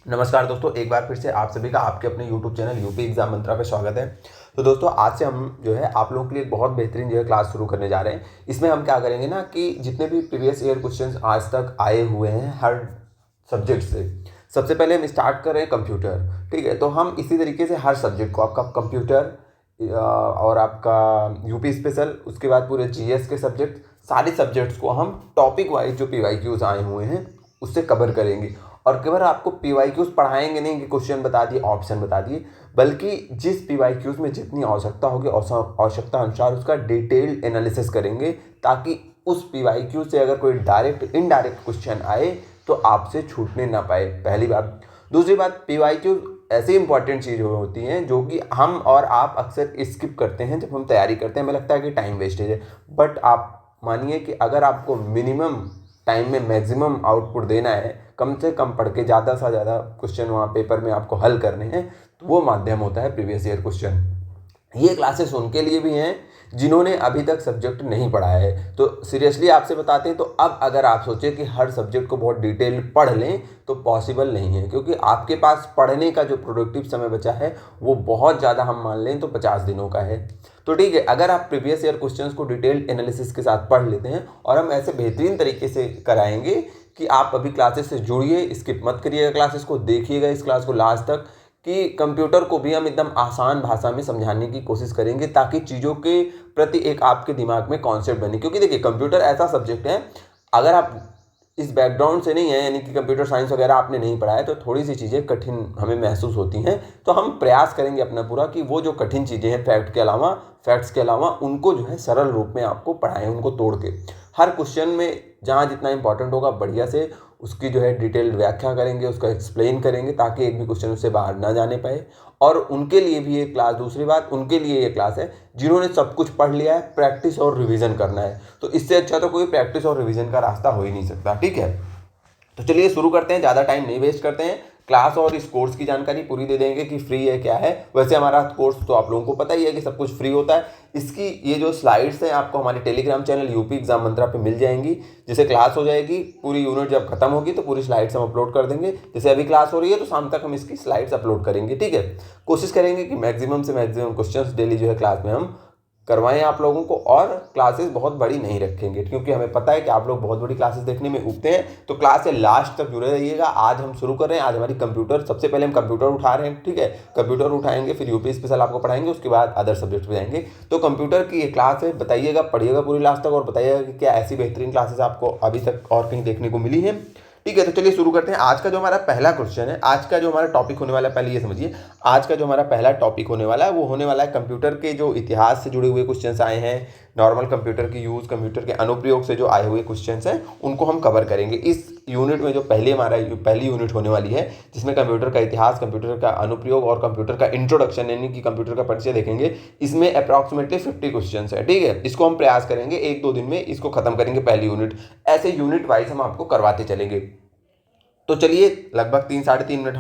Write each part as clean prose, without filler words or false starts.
नमस्कार दोस्तों, एक बार फिर से आप सभी का आपके अपने YouTube चैनल यूपी एग्जाम मंत्रा पे स्वागत है। तो दोस्तों, आज से हम जो है आप लोगों के लिए बहुत बेहतरीन जो है क्लास शुरू करने जा रहे हैं। इसमें हम क्या करेंगे ना कि जितने भी प्रीवियस ईयर क्वेश्चंस आज तक आए हुए हैं हर सब्जेक्ट से, सबसे पहले हम स्टार्ट कर रहे हैं कंप्यूटर। ठीक है, तो हम इसी तरीके से हर सब्जेक्ट को, आपका कंप्यूटर और आपका यूपी स्पेशल, उसके बाद पूरे जीएस के सब्जेक्ट, सारे सब्जेक्ट्स को हम टॉपिक वाइज जो पीवाईक्यूज आए हुए हैं उससे कवर करेंगे। और केवल आपको पीवाईक्यूज पढ़ाएंगे नहीं कि क्वेश्चन बता दिए, ऑप्शन बता दिए, बल्कि जिस पीवाईक्यूज में जितनी आवश्यकता होगी आवश्यकता अनुसार उसका डिटेल्ड एनालिसिस करेंगे, ताकि उस पीवाईक्यू से अगर कोई डायरेक्ट इनडायरेक्ट क्वेश्चन आए तो आपसे छूटने ना पाए, पहली बात। दूसरी बात, पीवाईक्यू ऐसी इंपॉर्टेंट चीज़ होती हैं जो कि हम और आप अक्सर स्किप करते हैं जब हम तैयारी करते हैं। हमें लगता है कि टाइम वेस्टेज है, बट आप मानिए कि अगर आपको मिनिमम टाइम में मैक्सिमम आउटपुट देना है, कम से कम पढ़ के ज़्यादा से ज़्यादा क्वेश्चन वहाँ पेपर में आपको हल करने हैं, तो वो माध्यम होता है प्रीवियस ईयर क्वेश्चन। ये क्लासेस उनके लिए भी हैं जिन्होंने अभी तक सब्जेक्ट नहीं पढ़ा है। तो सीरियसली आपसे बताते हैं, तो अब अगर आप सोचें कि हर सब्जेक्ट को बहुत डिटेल पढ़ लें तो पॉसिबल नहीं है, क्योंकि आपके पास पढ़ने का जो प्रोडक्टिव समय बचा है वो बहुत ज़्यादा, हम मान लें तो 50 दिनों का है। तो ठीक है, अगर आप प्रीवियस ईयर क्वेश्चंस को डिटेल्ड एनालिसिस के साथ पढ़ लेते हैं, और हम ऐसे बेहतरीन तरीके से कराएंगे कि आप अभी क्लासेस से जुड़िए, स्किप मत करिएगा, क्लासेस को देखिएगा इस क्लास को लास्ट तक, कि कंप्यूटर को भी हम एकदम आसान भाषा में समझाने की कोशिश करेंगे, ताकि चीज़ों के प्रति एक आपके दिमाग में कॉन्सेप्ट बने। क्योंकि देखिए, कंप्यूटर ऐसा सब्जेक्ट है, अगर आप इस बैकग्राउंड से नहीं है, यानी कि कंप्यूटर साइंस वगैरह आपने नहीं पढ़ा है, तो थोड़ी सी चीज़ें कठिन हमें महसूस होती हैं। तो हम प्रयास करेंगे अपना पूरा कि वो जो कठिन चीज़ें हैं फैक्ट्स के अलावा उनको जो है सरल रूप में आपको पढ़ाएं, उनको तोड़ के। हर क्वेश्चन में जहाँ जितना इंपॉर्टेंट होगा बढ़िया से उसकी जो है डिटेल्ड व्याख्या करेंगे, उसका एक्सप्लेन करेंगे, ताकि एक भी क्वेश्चन उससे बाहर ना जाने पाए। और उनके लिए भी ये क्लास, दूसरी बात, उनके लिए ये क्लास है जिन्होंने सब कुछ पढ़ लिया है, प्रैक्टिस और रिवीजन करना है। तो इससे अच्छा तो कोई प्रैक्टिस और रिवीजन का रास्ता हो ही नहीं सकता। ठीक है, तो चलिए शुरू करते हैं, ज़्यादा टाइम नहीं वेस्ट करते हैं। क्लास और इस कोर्स की जानकारी पूरी दे देंगे कि फ्री है क्या है। वैसे हमारा कोर्स तो आप लोगों को पता ही है कि सब कुछ फ्री होता है। इसकी ये जो स्लाइड्स हैं आपको हमारे टेलीग्राम चैनल यूपी एग्जाम मंत्रा पे मिल जाएंगी। जैसे क्लास हो जाएगी, पूरी यूनिट जब खत्म होगी तो पूरी स्लाइड्स हम अपलोड कर देंगे। जैसे अभी क्लास हो रही है तो शाम तक हम इसकी स्लाइड्स अपलोड करेंगे। ठीक है, कोशिश करेंगे कि मैक्सिमम से मैक्सिमम क्वेश्चंस डेली जो है क्लास में हम करवाएं आप लोगों को, और क्लासेस बहुत बड़ी नहीं रखेंगे, क्योंकि हमें पता है कि आप लोग बहुत बड़ी क्लासेस देखने में उगते हैं। तो क्लास से लास्ट तक जुड़े रहिएगा। आज हम शुरू कर रहे हैं, आज हमारी कंप्यूटर, सबसे पहले हम कंप्यूटर उठा रहे हैं। ठीक है, कंप्यूटर उठाएंगे, फिर यूपी स्पेशल आपको पढ़ाएंगे, उसके बाद अदर सब्जेक्ट पे जाएंगे। तो कंप्यूटर की ये क्लास है, बताइएगा, पढ़िएगा पूरी लास्ट तक, और बताइएगा कि क्या ऐसी बेहतरीन क्लासेस आपको अभी तक और कहीं देखने को मिली है। ठीक है, तो चलिए शुरू करते हैं। आज का जो हमारा पहला क्वेश्चन है, आज का जो हमारा टॉपिक होने वाला है, पहले ये समझिए, आज का जो हमारा पहला टॉपिक होने वाला है वो होने वाला है कंप्यूटर के जो इतिहास से जुड़े हुए क्वेश्चंस आए हैं, नॉर्मल कंप्यूटर की यूज़, कंप्यूटर के अनुप्रयोग से जो आए हुए क्वेश्चंस हैं उनको हम कवर करेंगे इस यूनिट में। जो पहली यूनिट होने वाली है, जिसमें कंप्यूटर का इतिहास, कंप्यूटर का अनुप्रयोग और कंप्यूटर का इंट्रोडक्शन यानी कि कंप्यूटर का परिचय देखेंगे। इसमें अप्रॉक्सीमेटली 50 क्वेश्चन है। ठीक है, इसको हम प्रयास करेंगे 1-2 दिन में इसको खत्म करेंगे पहली यूनिट। ऐसे यूनिट वाइज हम आपको करवाते चलेंगे। तो चलिए, लगभग 3-3.5 मिनट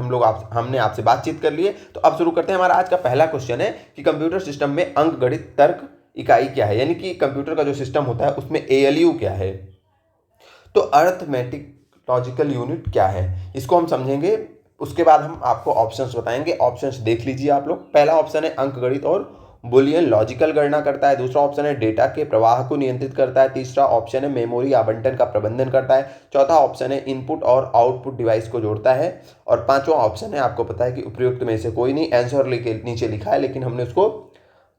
हमने आपसे बातचीत कर लिए। तो अब शुरू करते हैं। हमारा आज का पहला क्वेश्चन है कि कंप्यूटर सिस्टम में अंकगणित तर्क इकाई क्या है, यानी कि कंप्यूटर का जो सिस्टम होता है उसमें एएलयू क्या है। तो अर्थमेटिक लॉजिकल यूनिट क्या है, इसको हम समझेंगे। उसके बाद हम आपको ऑप्शंस बताएंगे। ऑप्शंस देख लीजिए आप लोग। पहला ऑप्शन है अंकगणित और बुलियन लॉजिकल गणना करता है। दूसरा ऑप्शन है डेटा के प्रवाह को नियंत्रित करता है। तीसरा ऑप्शन है मेमोरी आवंटन का प्रबंधन करता है। चौथा ऑप्शन है इनपुट और आउटपुट डिवाइस को जोड़ता है। और पांचवा ऑप्शन है, आपको पता है कि उपयुक्त में से कोई नहीं, आंसर नीचे लिखा है, लेकिन हमने उसको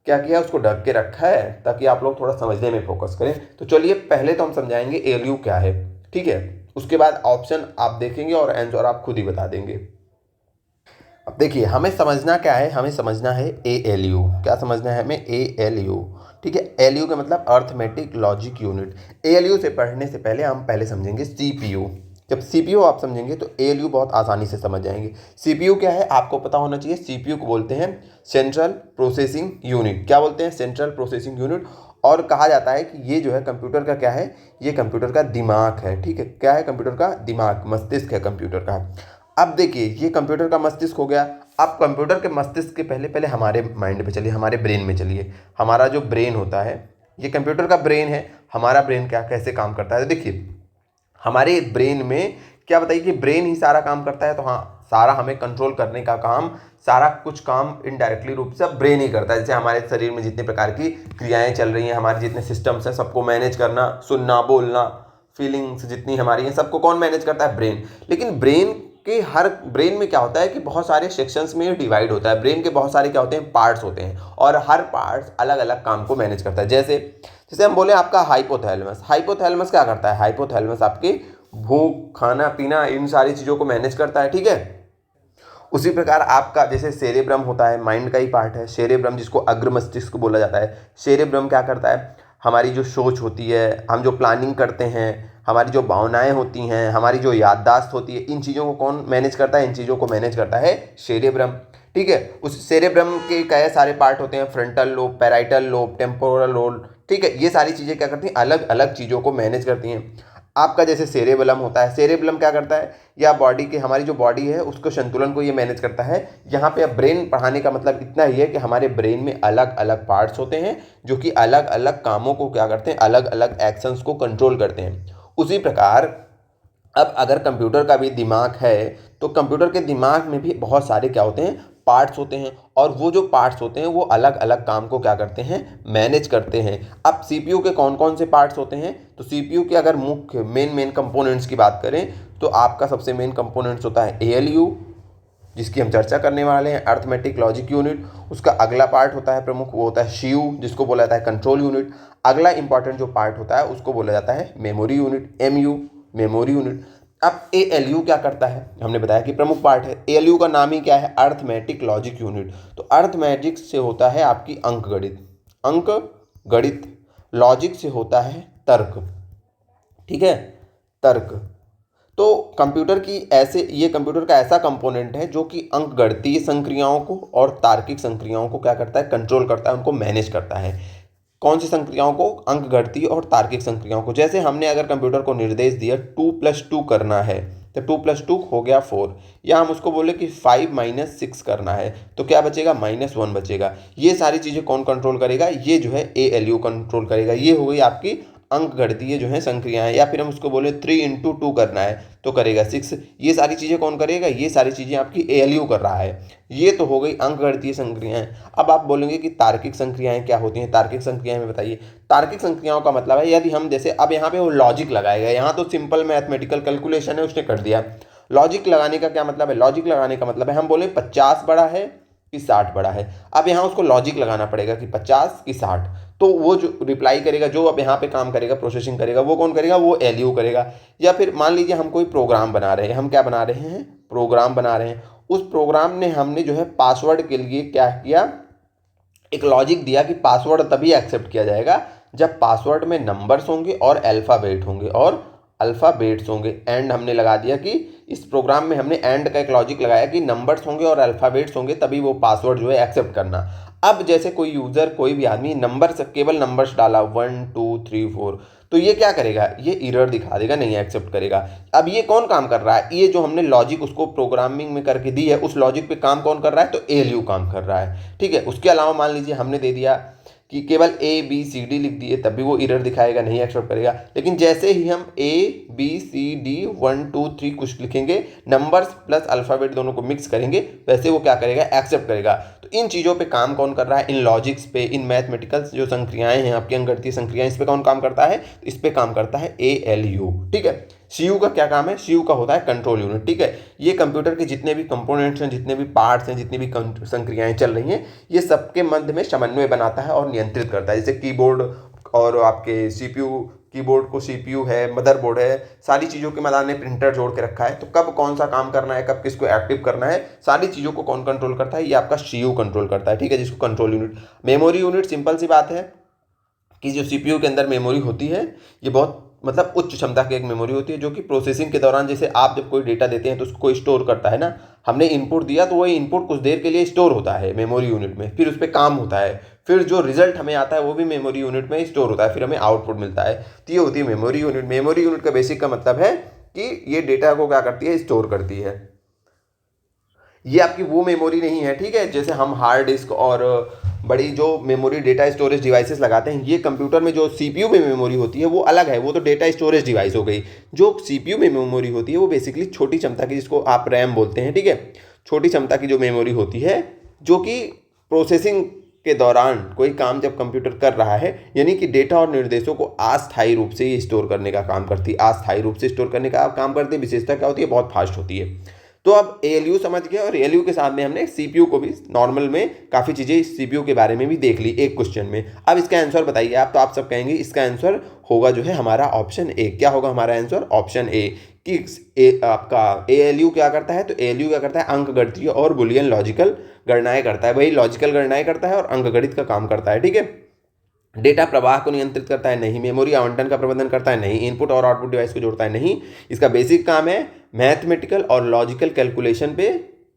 क्या किया, उसको ढक के रखा है ताकि आप लोग थोड़ा समझने में फोकस करें। तो चलिए, पहले तो हम समझाएंगे एएलयू क्या है। ठीक है, उसके बाद ऑप्शन आप देखेंगे और आंसर आप खुद ही बता देंगे। अब देखिए, हमें समझना क्या है, हमें समझना है एएलयू। क्या समझना है हमें? एएलयू। ठीक है, एलयू का मतलब अर्थमेटिक लॉजिक यूनिट। एएलयू से पढ़ने से पहले हम पहले समझेंगे सीपीयू। जब सीपीयू आप समझेंगे तो एएलयू बहुत आसानी से समझ जाएंगे। सीपीयू क्या है आपको पता होना चाहिए। सीपीयू को बोलते हैं सेंट्रल प्रोसेसिंग यूनिट। क्या बोलते हैं? Central processing unit. और कहा जाता है कि ये जो है कंप्यूटर का क्या है, ये कंप्यूटर का दिमाग है। ठीक है, क्या है? कंप्यूटर का दिमाग, मस्तिष्क है कंप्यूटर का। अब देखिए, ये कंप्यूटर का मस्तिष्क हो गया। अब कंप्यूटर के मस्तिष्क के पहले पहले हमारे माइंड पे चलिए, हमारे ब्रेन में चलिए। हमारा जो ब्रेन होता है, ये कंप्यूटर का ब्रेन है। हमारा ब्रेन क्या कैसे काम करता है, देखिए हमारे ब्रेन में क्या बताइए कि ब्रेन ही सारा काम करता है, तो हाँ, सारा हमें कंट्रोल करने का काम, सारा कुछ काम इनडायरेक्टली रूप से ब्रेन ही करता है। जैसे हमारे शरीर में जितने प्रकार की क्रियाएं चल रही हैं, हमारे जितने सिस्टम्स हैं, सबको मैनेज करना, सुनना, बोलना, फीलिंग्स जितनी हमारी हैं, सबको कौन मैनेज करता है? ब्रेन। लेकिन ब्रेन में क्या होता है कि बहुत सारे सेक्शंस में डिवाइड होता है। ब्रेन के बहुत सारे क्या होते हैं? पार्ट्स होते हैं, और हर पार्ट्स अलग अलग काम को मैनेज करता है। जैसे हम बोले आपका हाइपोथैलेमस क्या करता है? हाइपोथैलेमस आपकी भूख, खाना पीना, इन सारी चीज़ों को मैनेज करता है, ठीक है। उसी प्रकार आपका जैसे सेरेब्रम होता है, माइंड का ही पार्ट है सेरेब्रम, जिसको अग्र मस्तिष्क बोला जाता है। सेरेब्रम क्या करता है? हमारी जो सोच होती है, हम जो प्लानिंग करते हैं, हमारी जो भावनाएं होती हैं, हमारी जो याददाश्त होती है, इन चीज़ों को कौन मैनेज करता है? इन चीज़ों को मैनेज करता है सेरेब्रम, ठीक है। उस सेरेब्रम के कई सारे पार्ट होते हैं, frontal lobe, parietal lobe, temporal lobe, ठीक है। ये सारी चीज़ें क्या करती हैं? अलग अलग चीज़ों को मैनेज करती हैं। आपका जैसे सेरेबेलम होता है, सेरेबेलम क्या करता है? या बॉडी के, हमारी जो बॉडी है उसको संतुलन को ये मैनेज करता है। यहाँ पे अब ब्रेन पढ़ाने का मतलब इतना ही है कि हमारे ब्रेन में अलग अलग पार्ट्स होते हैं जो कि अलग अलग कामों को क्या करते हैं? अलग अलग एक्शंस को कंट्रोल करते हैं। उसी प्रकार अब अगर कंप्यूटर का भी दिमाग है, तो कंप्यूटर के दिमाग में भी बहुत सारे क्या होते हैं? पार्ट्स होते हैं, और वो जो पार्ट्स होते हैं वो अलग अलग काम को क्या करते हैं? मैनेज करते हैं। अब सीपीयू के कौन कौन से पार्ट्स होते हैं? तो सीपीयू के अगर मुख्य मेन कंपोनेंट्स की बात करें, तो आपका सबसे मेन कंपोनेंट्स होता है एएलयू, जिसकी हम चर्चा करने वाले हैं, अर्थमेटिक लॉजिक यूनिट। उसका अगला पार्ट होता है प्रमुख, वो होता है सीयू, जिसको बोला जाता है कंट्रोल यूनिट। अगला इंपॉर्टेंट जो पार्ट होता है उसको बोला जाता है memory unit, MU, memory unit. अब एएलयू क्या करता है? हमने बताया कि प्रमुख पार्ट है। एएलयू का नाम ही क्या है? Arithmetic logic unit. तो अर्थमेटिक से होता है आपकी अंक गणित, लॉजिक से होता है तर्क, ठीक है, तर्क। तो कंप्यूटर का ऐसा कंपोनेंट है जो कि अंकगणितीय संक्रियाओं को और तार्किक संक्रियाओं को क्या करता है? कंट्रोल करता है, उनको मैनेज करता है। कौन सी संक्रियाओं को? अंकगणितीय और तार्किक संक्रियाओं को। जैसे हमने अगर कंप्यूटर को निर्देश दिया 2+2 करना है, तो 2+2 हो गया 4, या हम उसको बोले कि 5 - 6 करना है, तो क्या बचेगा? -1 बचेगा। ये सारी चीज़ें कौन कंट्रोल करेगा? ये जो है एएलयू कंट्रोल करेगा। ये हो गई आपकी अंकगणितीय जो है संक्रियाएं। या फिर हम उसको बोले 3 × 2 करना है तो करेगा 6। ये सारी चीज़ें कौन करेगा? ये सारी चीज़ें आपकी एएलयू कर रहा है। ये तो हो गई अंकगणितीय संक्रियाएं। अब आप बोलेंगे कि तार्किक संक्रियाएं क्या होती हैं? तार्किक संक्रियाएं में बताइए। तार्किक संक्रियाओं का मतलब है, यदि हम जैसे अब यहाँ पे वो लॉजिक लगाएगा, यहाँ तो सिंपल मैथमेटिकल कैलकुलेशन है, उसने कर दिया। लॉजिक लगाने का क्या मतलब है? लॉजिक लगाने का मतलब है, हम बोले 50 बड़ा है कि 60 बड़ा है। अब यहाँ उसको लॉजिक लगाना पड़ेगा कि 50 कि 60। तो वो जो रिप्लाई करेगा, जो अब यहाँ पे काम करेगा, प्रोसेसिंग करेगा, वो कौन करेगा? वो एलयू करेगा। या फिर मान लीजिए हम कोई प्रोग्राम बना रहे हैं, हम क्या बना रहे हैं? प्रोग्राम बना रहे हैं। उस प्रोग्राम ने हमने जो है पासवर्ड के लिए क्या किया? एक लॉजिक दिया कि पासवर्ड तभी एक्सेप्ट किया जाएगा जब पासवर्ड में नंबर्स होंगे और अल्फ़ाबेट्स होंगे। एंड हमने लगा दिया कि इस प्रोग्राम में हमने एंड का एक लॉजिक लगाया कि नंबर्स होंगे और अल्फ़ाबेट्स होंगे, तभी वो पासवर्ड जो है एक्सेप्ट करना। अब जैसे कोई यूज़र, कोई भी आदमी केवल नंबर्स डाला 1 2 3 4, तो ये क्या करेगा? ये एरर दिखा देगा, नहीं एक्सेप्ट करेगा। अब ये कौन काम कर रहा है? ये जो हमने लॉजिक उसको प्रोग्रामिंग में करके दी है, उस लॉजिक पे काम कौन कर रहा है? तो एएलयू काम कर रहा है, ठीक है। उसके अलावा मान लीजिए हमने दे दिया कि केवल ABCD लिख दिए, तब भी वो एरर दिखाएगा, नहीं एक्सेप्ट करेगा। लेकिन जैसे ही हम ABCD 1 2 3 कुछ लिखेंगे, नंबर्स प्लस अल्फ़ाबेट दोनों को मिक्स करेंगे, वैसे वो क्या करेगा? एक्सेप्ट करेगा। तो इन चीज़ों पे काम कौन कर रहा है? इन लॉजिक्स पे, इन मैथमेटिकल जो संक्रियाएं हैं, आपकी अंकगणितीय संक्रियाएं, इस पे कौन काम करता है? इस पे काम करता है एएलयू, ठीक है। सीयू का क्या काम है? सीयू का होता है कंट्रोल यूनिट, ठीक है। ये कंप्यूटर के जितने भी कंपोनेंट्स हैं, जितने भी पार्ट्स हैं, जितनी भी संक्रियाएं चल रही हैं, ये सबके मध्य में समन्वय बनाता है और नियंत्रित करता है। जैसे कीबोर्ड और आपके सीपीयू, कीबोर्ड को सीपीयू है, मदरबोर्ड है, सारी चीज़ों के मैदान में प्रिंटर जोड़ के रखा है, तो कब कौन सा काम करना है, कब किसको एक्टिव करना है, सारी चीज़ों को कौन कंट्रोल करता है? ये आपका सीयू कंट्रोल करता है, ठीक है, जिसको control unit. Memory unit, simple सी बात है कि जो सीपीयू के अंदर मेमोरी होती है, ये बहुत मतलब उच्च क्षमता की एक मेमोरी होती है, जो कि प्रोसेसिंग के दौरान, जैसे आप जब कोई डेटा देते हैं तो उसको स्टोर करता है ना, हमने इनपुट दिया तो वही इनपुट कुछ देर के लिए स्टोर होता है मेमोरी यूनिट में, फिर उस पर काम होता है, फिर जो रिजल्ट हमें आता है वो भी मेमोरी यूनिट में स्टोर होता है, फिर हमें आउटपुट मिलता है। तो ये होती है मेमोरी यूनिट। मेमोरी यूनिट का बेसिक का मतलब है कि ये डेटा को क्या करती है? स्टोर करती है। ये आपकी वो मेमोरी नहीं है, ठीक है, जैसे हम हार्ड डिस्क और बड़ी जो मेमोरी डेटा स्टोरेज डिवाइसेस लगाते हैं, ये कंप्यूटर में जो सीपीयू में मेमोरी होती है वो अलग है, वो तो डेटा स्टोरेज डिवाइस हो गई। जो सीपीयू में मेमोरी होती है वो बेसिकली छोटी क्षमता की, जिसको आप रैम बोलते हैं, ठीक है, छोटी क्षमता की जो मेमोरी होती है, जो कि प्रोसेसिंग के दौरान कोई काम जब कंप्यूटर कर रहा है, यानी कि डेटा और निर्देशों को अस्थायी रूप से ये स्टोर करने का काम करती है, अस्थायी रूप से स्टोर करने का काम करती है। विशेषता क्या होती है, बहुत फास्ट होती है। तो अब एएलयू समझ गए, और एएलयू के साथ में हमने सीपीयू को भी नॉर्मल में काफ़ी चीज़ें सीपीयू के बारे में भी देख ली एक क्वेश्चन में। अब इसका आंसर बताइए आप, तो आप सब कहेंगे इसका आंसर होगा जो है हमारा ऑप्शन ए। क्या होगा हमारा आंसर, ऑप्शन ए, कि आपका एएलयू क्या करता है, तो एएलयू क्या करता है, अंक गणितीय और बुलियन लॉजिकल गणनाएं करता है। वही लॉजिकल गणनाएं करता है और अंक गणित का काम करता है, ठीक है। डेटा प्रवाह को नियंत्रित करता है, नहीं। मेमोरी आवंटन का प्रबंधन करता है, नहीं। इनपुट और आउटपुट डिवाइस को जोड़ता है, नहीं। इसका बेसिक काम है मैथमेटिकल और लॉजिकल कैलकुलेशन पे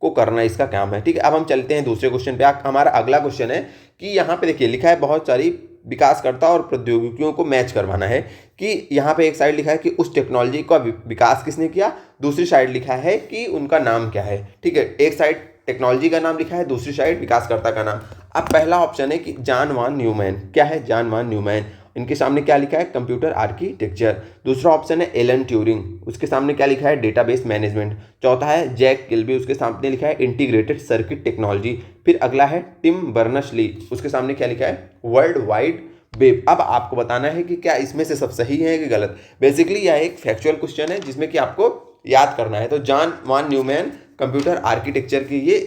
को करना, इसका काम है, ठीक है। अब हम चलते हैं दूसरे क्वेश्चन पे। हमारा अगला क्वेश्चन है कि यहाँ पे देखिए लिखा है बहुत सारी विकासकर्ता और प्रौद्योगिकियों को मैच करवाना है, कि यहाँ पे एक साइड लिखा है कि उस टेक्नोलॉजी का विकास किसने किया, दूसरी साइड लिखा है कि उनका नाम क्या है, ठीक है। एक साइड टेक्नोलॉजी का नाम लिखा है, दूसरी साइड विकासकर्ता का नाम। अब पहला ऑप्शन है कि जॉन वॉन न्यूमैन। क्या है, जॉन वॉन न्यूमैन। इनके सामने क्या लिखा है, कंप्यूटर आर्किटेक्चर। दूसरा ऑप्शन है एलन ट्यूरिंग, उसके सामने क्या लिखा है, डेटाबेस मैनेजमेंट। चौथा है जैक किल्बी, उसके सामने लिखा है इंटीग्रेटेड सर्किट टेक्नोलॉजी। फिर अगला है टिम बर्नर्स ली, उसके सामने क्या लिखा है, वर्ल्ड वाइड वेब। अब आपको बताना है कि क्या इसमें से सब सही है कि गलत। बेसिकली यह एक फैक्चुअल क्वेश्चन है जिसमें कि आपको याद करना है। तो John von Neumann computer architecture के ये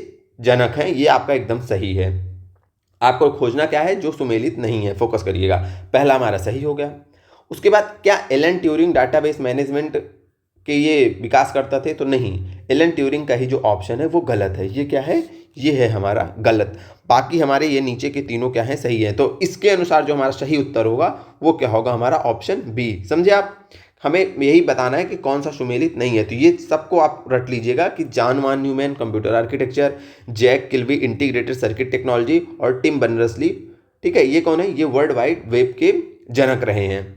जनक हैं, ये आपका एकदम सही है। आपको खोजना क्या है, जो सुमेलित नहीं है, फोकस करिएगा। पहला हमारा सही हो गया। उसके बाद क्या एलन ट्यूरिंग डाटाबेस मैनेजमेंट के ये विकास करता थे, तो नहीं। एलन ट्यूरिंग का ही जो ऑप्शन है वो गलत है। ये क्या है, ये है हमारा गलत। बाकी हमारे ये नीचे के तीनों क्या हैं, सही है। तो इसके अनुसार जो हमारा सही उत्तर होगा वो क्या होगा, हमारा ऑप्शन बी। समझे आप, हमें यही बताना है कि कौन सा सुमेलित नहीं है। तो ये सबको आप रट लीजिएगा कि John von Neumann computer architecture, Jack Kilby integrated circuit technology और टिम बर्नर्स-ली, ठीक है, ये कौन है, ये वर्ल्ड वाइड वेब के जनक रहे हैं।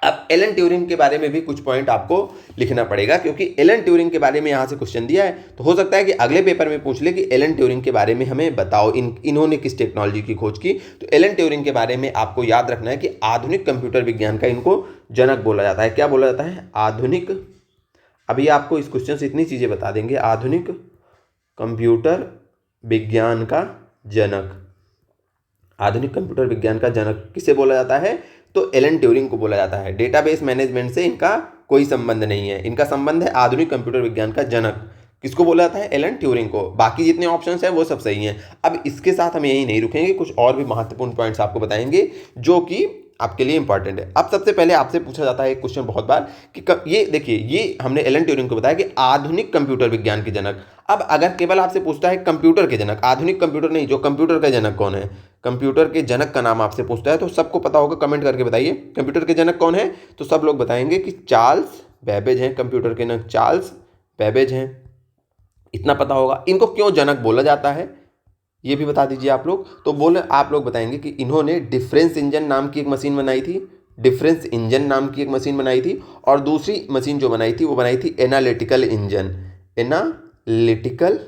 अब एलन ट्यूरिंग के बारे में भी कुछ पॉइंट आपको लिखना पड़ेगा, क्योंकि एलन ट्यूरिंग के बारे में यहाँ से क्वेश्चन दिया है, तो हो सकता है कि अगले पेपर में पूछ ले कि एलन ट्यूरिंग के बारे में हमें बताओ, इन्होंने किस टेक्नोलॉजी की खोज की। तो एलन ट्यूरिंग के बारे में आपको याद रखना है कि आधुनिक कंप्यूटर विज्ञान का इनको जनक बोला जाता है। क्या बोला जाता है, आधुनिक। अभी आपको इस क्वेश्चन से इतनी चीज़ें बता देंगे, आधुनिक कंप्यूटर विज्ञान का जनक। आधुनिक कंप्यूटर विज्ञान का जनक किसे बोला जाता है, तो एलन ट्यूरिंग को बोला जाता है। डेटाबेस मैनेजमेंट से इनका कोई संबंध नहीं है, इनका संबंध है आधुनिक कंप्यूटर विज्ञान का जनक। किसको बोला जाता है, एलन ट्यूरिंग को। बाकी जितने ऑप्शंस हैं वो सब सही हैं। अब इसके साथ हम यही नहीं रुकेंगे, कुछ और भी महत्वपूर्ण पॉइंट्स आपको बताएंगे जो कि आपके लिए इंपॉर्टेंट है। अब सबसे पहले आपसे पूछा जाता है एक क्वेश्चन बहुत बार कि ये देखिए, ये हमने एलन ट्यूरिंग को बताया कि आधुनिक कंप्यूटर विज्ञान के जनक। अब अगर केवल आपसे पूछता है कंप्यूटर के जनक, आधुनिक कंप्यूटर नहीं, जो कंप्यूटर का जनक कौन है, कंप्यूटर के जनक का नाम आपसे पूछता है, तो सबको पता होगा, कमेंट करके बताइए कंप्यूटर के जनक कौन है। तो सब लोग बताएंगे कि चार्ल्स बैबेज हैं, कंप्यूटर के जनक चार्ल्स बैबेज हैं, इतना पता होगा। इनको क्यों जनक बोला जाता है ये भी बता दीजिए आप लोग। तो बोले आप लोग बताएंगे कि इन्होंने डिफरेंस इंजन नाम की एक मशीन बनाई थी, डिफरेंस इंजन नाम की एक मशीन बनाई थी, और दूसरी मशीन जो बनाई थी वो बनाई थी एनालिटिकल इंजन, एनालिटिकल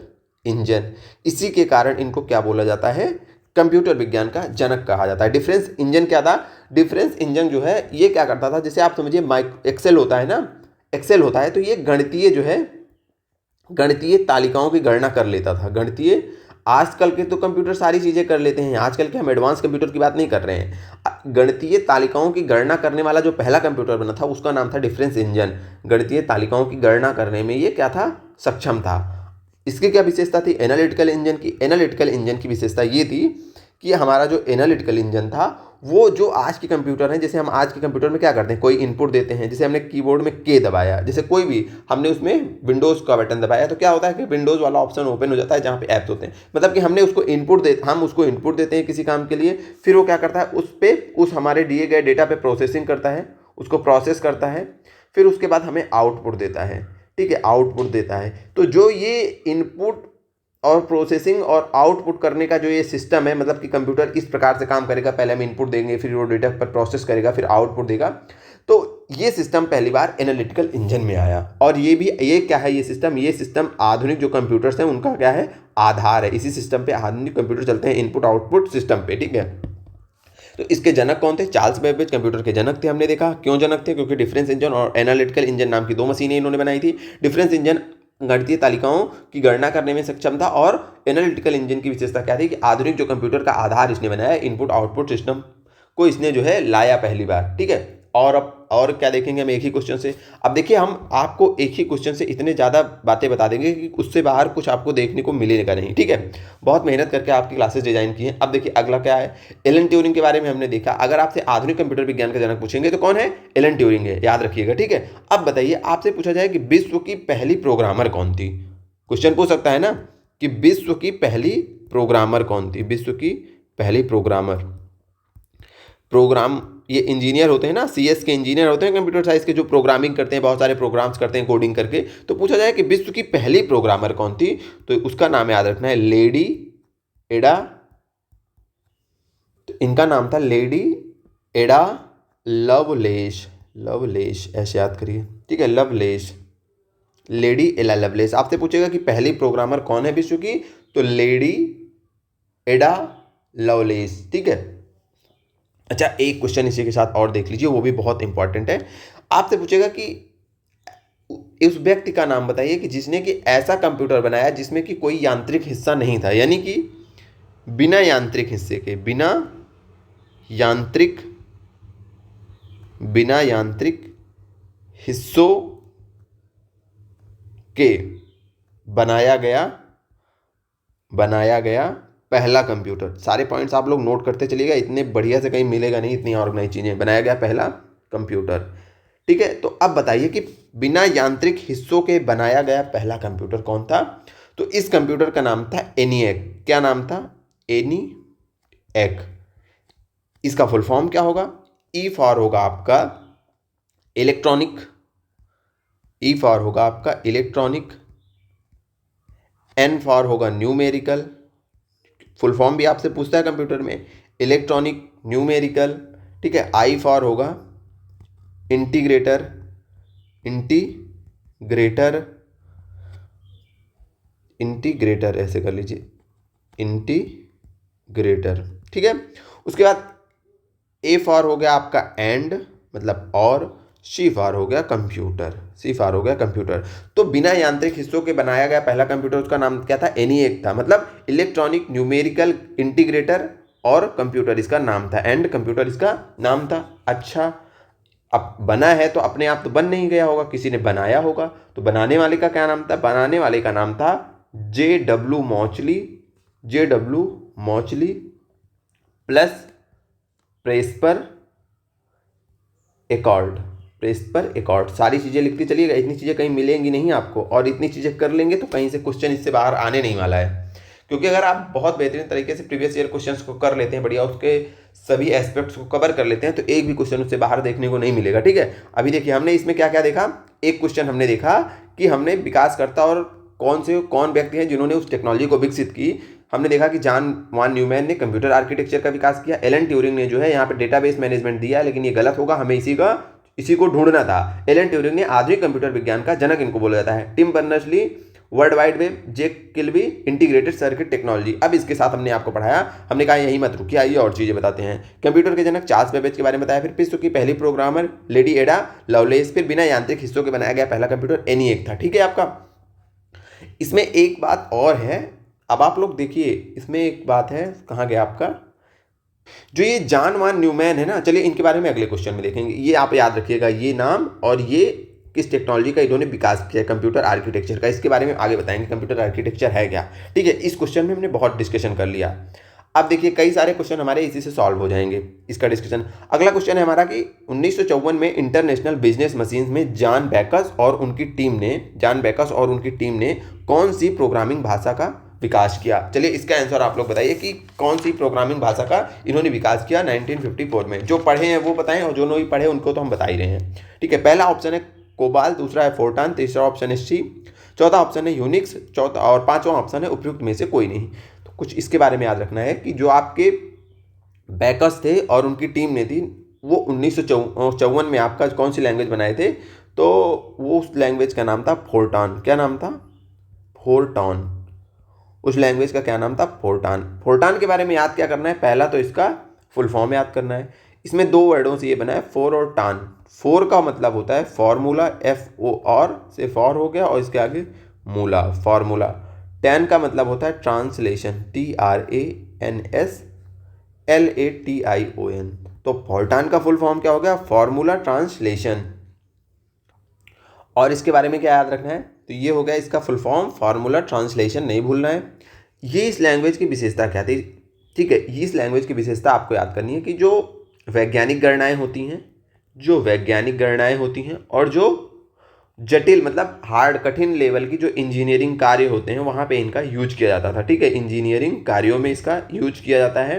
इंजन। इसी के कारण इनको क्या बोला जाता है, कंप्यूटर विज्ञान का जनक कहा जाता है। डिफरेंस इंजन क्या था, डिफरेंस इंजन जो है ये क्या करता था, जैसे आप समझिए एक्सेल होता है ना, एक्सेल होता है, तो ये गणितीय जो है, गणितीय तालिकाओं की गणना कर लेता था। गणितीय, आजकल के तो कंप्यूटर सारी चीज़ें कर लेते हैं, आजकल के हम एडवांस कंप्यूटर की बात नहीं कर रहे हैं। गणितीय तालिकाओं की गणना करने वाला जो पहला कंप्यूटर बना था उसका नाम था डिफरेंस इंजन। गणितीय तालिकाओं की गणना करने में ये क्या था, सक्षम था। इसकी क्या विशेषता थी, एनालिटिकल इंजन की। एनालिटिकल इंजन की विशेषता ये थी कि हमारा जो एनालिटिकल इंजन था वो जो आज के कंप्यूटर हैं, जैसे हम आज के कंप्यूटर में क्या करते हैं, कोई इनपुट देते हैं, जैसे हमने कीबोर्ड में के दबाया, जैसे कोई भी हमने उसमें विंडोज़ का बटन दबाया, तो क्या होता है कि विंडोज़ वाला ऑप्शन ओपन हो जाता है जहाँ पे ऐप्स होते हैं। मतलब कि हमने उसको हम उसको इनपुट देते हैं किसी काम के लिए, फिर वो क्या करता है, उस हमारे दिए गए डेटा पे प्रोसेसिंग करता है, उसको प्रोसेस करता है, फिर उसके बाद हमें आउटपुट देता है, ठीक है, आउटपुट देता है। तो जो ये इनपुट और प्रोसेसिंग और आउटपुट करने का जो ये सिस्टम है, मतलब कि कंप्यूटर इस प्रकार से काम करेगा, पहले हम इनपुट देंगे, फिर वो डेटा पर प्रोसेस करेगा, फिर आउटपुट देगा। तो ये सिस्टम पहली बार एनालिटिकल इंजन में आया, और ये क्या है, ये सिस्टम आधुनिक जो कंप्यूटर्स हैं उनका क्या है, आधार है। इसी सिस्टम पे आधुनिक कंप्यूटर चलते हैं, इनपुट आउटपुट सिस्टम पे, ठीक है। तो इसके जनक कौन थे? चार्ल्स बेबेज कंप्यूटर के जनक थे। हमने देखा क्यों जनक थे, क्योंकि डिफरेंस इंजन और एनालिटिकल इंजन नाम की 2 मशीनें इन्होंने बनाई थी। डिफरेंस इंजन गणितीय तालिकाओं की गणना करने में सक्षम था, और एनालिटिकल इंजन की विशेषता क्या थी कि आधुनिक जो कंप्यूटर का आधार इसने बनाया, इनपुट आउटपुट सिस्टम को इसने जो है लाया पहली बार, ठीक है। और क्या देखेंगे हम एक ही क्वेश्चन से। अब देखिए, हम आपको एक ही क्वेश्चन से इतने ज़्यादा बातें बता देंगे कि उससे बाहर कुछ आपको देखने को मिलेगा नहीं, ठीक है। बहुत मेहनत करके आपकी क्लासेस डिजाइन की हैं। अब देखिए अगला क्या है, एलन ट्यूरिंग के बारे में हमने देखा। अगर आपसे आधुनिक कंप्यूटर विज्ञान का जनक पूछेंगे तो कौन है? एलन ट्यूरिंग है, याद रखिएगा, ठीक है। अब बताइए, आपसे पूछा जाए कि विश्व की पहली प्रोग्रामर कौन थी। क्वेश्चन पूछ सकता है ना कि विश्व की पहली प्रोग्रामर कौन थी। विश्व की पहली प्रोग्राम ये इंजीनियर होते हैं ना, सीएस के इंजीनियर होते हैं, कंप्यूटर साइंस के, जो प्रोग्रामिंग करते हैं, बहुत सारे प्रोग्राम्स करते हैं कोडिंग करके। तो पूछा जाए कि विश्व की पहली प्रोग्रामर कौन थी, तो उसका नाम याद रखना है लेडी एडा। तो इनका नाम था लेडी एडा लवलेश, ऐसे याद करिए, ठीक है, लवलेश, लेडी एडा लवलेश। आपसे पूछेगा कि पहली प्रोग्रामर कौन है विश्व की, तो लेडी एडा लवलेश, ठीक है। अच्छा, एक क्वेश्चन इसी के साथ और देख लीजिए, वो भी बहुत इंपॉर्टेंट है। आपसे पूछेगा कि उस व्यक्ति का नाम बताइए कि जिसने कि ऐसा कंप्यूटर बनाया जिसमें कि कोई यांत्रिक हिस्सा नहीं था, यानी कि बिना यांत्रिक हिस्से के, बिना यांत्रिक हिस्सों के बनाया गया पहला कंप्यूटर। सारे पॉइंट्स आप लोग नोट करते चलिएगा, इतने बढ़िया से कहीं मिलेगा नहीं, इतनी ऑर्गेनाइज चीजें। बनाया गया पहला कंप्यूटर, ठीक है। तो अब बताइए कि बिना यांत्रिक हिस्सों के बनाया गया पहला कंप्यूटर कौन था। तो इस कंप्यूटर का नाम था एनिएक। क्या नाम था? एनिएक। इसका फुल फॉर्म क्या होगा? ई फॉर होगा आपका इलेक्ट्रॉनिक, एन फॉर होगा न्यूमेरिकल। फुल फॉर्म भी आपसे पूछता है कंप्यूटर में, इलेक्ट्रॉनिक, न्यूमेरिकल, ठीक है। आई फॉर होगा इंटीग्रेटर, ऐसे कर लीजिए, इंटीग्रेटर, ठीक है। उसके बाद ए फॉर हो गया आपका एंड, मतलब और। सी फॉर हो गया कंप्यूटर। तो बिना यांत्रिक हिस्सों के बनाया गया पहला कंप्यूटर, उसका नाम क्या था? एनिएक था, मतलब इलेक्ट्रॉनिक, न्यूमेरिकल, इंटीग्रेटर और कंप्यूटर इसका नाम था, एंड कंप्यूटर इसका नाम था। अच्छा, अब बना है तो अपने आप तो बन नहीं गया होगा, किसी ने बनाया होगा। तो बनाने वाले का क्या नाम था? बनाने वाले का नाम था J.W. Mauchly plus Presper Eckert. सारी चीज़ें लिखती चलिएगा, इतनी चीज़ें कहीं मिलेंगी नहीं आपको, और इतनी चीज़ें कर लेंगे तो कहीं से क्वेश्चन इससे बाहर आने नहीं वाला है। क्योंकि अगर आप बहुत बेहतरीन तरीके से प्रीवियस ईयर क्वेश्चंस को कर लेते हैं, बढ़िया उसके सभी एस्पेक्ट्स को कवर कर लेते हैं, तो एक भी क्वेश्चन उससे बाहर देखने को नहीं मिलेगा, ठीक है। अभी देखिए, हमने इसमें क्या क्या देखा। एक क्वेश्चन हमने देखा कि हमने विकासकर्ता और कौन व्यक्ति हैं जिन्होंने उस टेक्नोलॉजी को विकसित की। हमने देखा कि जॉन वान न्यूमैन ने कंप्यूटर आर्किटेक्चर का विकास किया। एलन ट्यूरिंग ने जो है यहाँ पे डेटाबेस मैनेजमेंट दिया, लेकिन ये गलत होगा, हमें इसी को ढूंढना था। एलन ट्यूरिंग ने आधुनिक कंप्यूटर विज्ञान का जनक इनको बोला जाता है। Tim Berners Lee world wide web, Jack Kilby integrated circuit technology. अब इसके साथ हमने आपको पढ़ाया, हमने कहा यही मत रुकिए, आइए और चीज़ें बताते हैं। कंप्यूटर के जनक चार्ल्स बेबेज के बारे में बताया, फिर विश्व की पहली प्रोग्रामर लेडी एडा लवलेस, फिर बिना यांत्रिक हिस्सों के बनाया गया पहला कंप्यूटर एनिएक था, ठीक है आपका। इसमें एक बात और है, अब आप लोग देखिए, इसमें एक बात है, कहाँ गया आपका जो ये जॉन वान न्यूमैन है ना। चलिए इनके बारे में अगले क्वेश्चन में देखेंगे, ये आप याद रखिएगा, ये नाम और ये किस टेक्नोलॉजी का इन्होंने विकास किया, कंप्यूटर आर्किटेक्चर का। इसके बारे में आगे बताएंगे कंप्यूटर आर्किटेक्चर है क्या, ठीक है। इस क्वेश्चन में हमने बहुत डिस्कशन कर लिया। अब देखिए, कई सारे क्वेश्चन हमारे इसी से सॉल्व हो जाएंगे, इसका डिस्कशन। अगला क्वेश्चन है हमारा कि 1954 में इंटरनेशनल बिजनेस मशीन्स में जॉन बेकस और उनकी टीम ने कौन सी प्रोग्रामिंग भाषा का विकास किया। चलिए इसका आंसर आप लोग बताइए कि कौन सी प्रोग्रामिंग भाषा का इन्होंने विकास किया 1954 में। जो पढ़े हैं वो बताएं, और जो नहीं पढ़े उनको तो हम बता ही रहे हैं, ठीक है। पहला ऑप्शन है कोबाल, दूसरा है फोर्टान, तीसरा ऑप्शन है सी, चौथा ऑप्शन है यूनिक्स, चौथा और पांचवा ऑप्शन है उपयुक्त में से कोई नहीं। तो कुछ इसके बारे में याद रखना है कि जो आपके बैकर्स थे और उनकी टीम ने थी वो 1954 में आपका कौन सी लैंग्वेज बनाए थे, तो वो उस लैंग्वेज का नाम था फोरट्रान। क्या नाम था? फोरट्रान। उस लैंग्वेज का क्या नाम था? फोरट्रान। फोरट्रान के बारे में याद क्या करना है? पहला तो इसका फुल फॉर्म याद करना है। इसमें 2 वर्डों से ये बना है, फोर और टान। फोर का मतलब होता है फॉर्मूला, FOR से फॉर हो गया, और इसके आगे मूला, फॉर्मूला। टैन का मतलब होता है ट्रांसलेशन, TRANSLATION। तो फोरट्रान का फुल फॉर्म क्या हो गया? Formula translation. और इसके बारे में क्या याद रखना है? तो ये हो गया इसका फुल फॉर्म, फार्मूला ट्रांसलेशन, नहीं भूलना है। ये इस लैंग्वेज की विशेषता क्या थी? ठीक है, इस लैंग्वेज की विशेषता आपको याद करनी है कि जो वैज्ञानिक गणनाएं होती हैं, और जो जटिल मतलब हार्ड कठिन लेवल की जो इंजीनियरिंग कार्य होते हैं वहाँ पे इनका यूज किया जाता था। ठीक है, इंजीनियरिंग कार्यों में इसका यूज किया जाता है।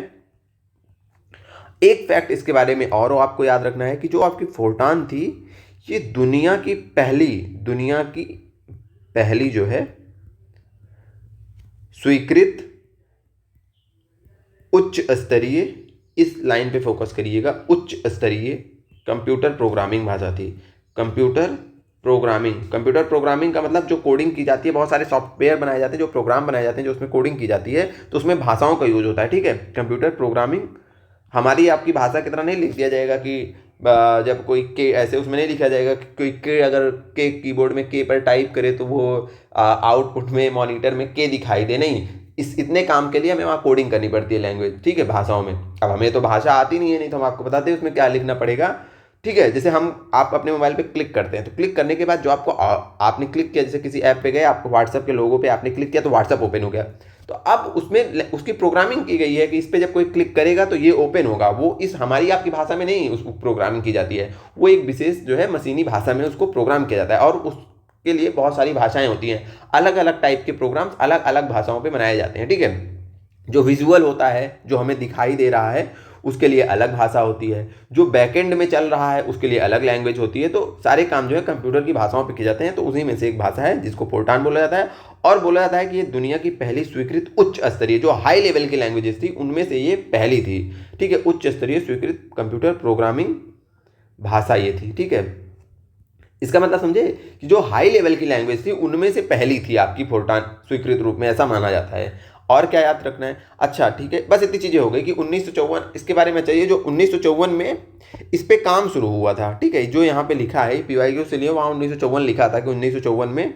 एक फैक्ट इसके बारे में और आपको याद रखना है कि जो आपकी फोरट्रान थी, ये दुनिया की पहली जो है स्वीकृत उच्च स्तरीय, इस लाइन पे फोकस करिएगा, उच्च स्तरीय कंप्यूटर प्रोग्रामिंग भाषा थी। कंप्यूटर प्रोग्रामिंग का मतलब जो कोडिंग की जाती है, बहुत सारे सॉफ्टवेयर बनाए जाते हैं, जो प्रोग्राम बनाए जाते हैं, जो उसमें कोडिंग की जाती है, तो उसमें भाषाओं का यूज होता है। ठीक है, कंप्यूटर प्रोग्रामिंग हमारी आपकी भाषा की तरह नहीं लिख दिया जाएगा कि जब कोई के ऐसे उसमें नहीं लिखा जाएगा कि कोई के अगर के कीबोर्ड में के पर टाइप करे तो वो आउटपुट में मॉनिटर में के दिखाई दे। नहीं, इतने काम के लिए हमें वहाँ कोडिंग करनी पड़ती है लैंग्वेज, ठीक है, भाषाओं में। अब हमें तो भाषा आती नहीं है, नहीं तो हम आपको बताते हैं उसमें क्या लिखना पड़ेगा। ठीक है, जैसे आप अपने मोबाइल पे क्लिक करते हैं, तो क्लिक करने के बाद जो आपको आपने क्लिक किया, जैसे किसी ऐप पे गए, आपको व्हाट्सएप के लोगो पे आपने क्लिक किया तो व्हाट्सएप ओपन हो गया। तो अब उसमें उसकी प्रोग्रामिंग की गई है कि इस पे जब कोई क्लिक करेगा तो ये ओपन होगा। वो इस हमारी आपकी भाषा में नहीं उसको प्रोग्रामिंग की जाती है, वो एक विशेष जो है मशीनी भाषा में उसको प्रोग्राम किया जाता है। और उसके लिए बहुत सारी भाषाएं होती हैं, अलग अलग टाइप के प्रोग्राम्स अलग अलग भाषाओं पे बनाए जाते हैं। ठीक है, जो विजुअल होता है, जो हमें दिखाई दे रहा है, उसके लिए अलग भाषा होती है। जो बैकएंड में चल रहा है उसके लिए अलग लैंग्वेज होती है। तो सारे काम जो है कंप्यूटर की भाषाओं पे किए जाते हैं। तो उसी में से एक भाषा है जिसको फोरट्रान बोला जाता है, और बोला जाता है कि ये दुनिया की पहली स्वीकृत उच्च स्तरीय जो हाई लेवल की लैंग्वेजेस थी उनमें से ये पहली थी। ठीक है, उच्च स्तरीय स्वीकृत कंप्यूटर प्रोग्रामिंग भाषा ये थी। ठीक है, इसका मतलब समझे कि जो हाई लेवल की लैंग्वेज थी उनमें से पहली थी आपकी फोरट्रान स्वीकृत रूप में, ऐसा माना जाता है। और क्या याद रखना है? अच्छा ठीक है, बस इतनी चीज़ें हो गई कि 1954 इसके बारे में चाहिए। जो 1954 में इस पे काम शुरू हुआ था। ठीक है, जो यहाँ पे लिखा है PYQ से लिए, वहाँ 1954 लिखा था कि 1954 में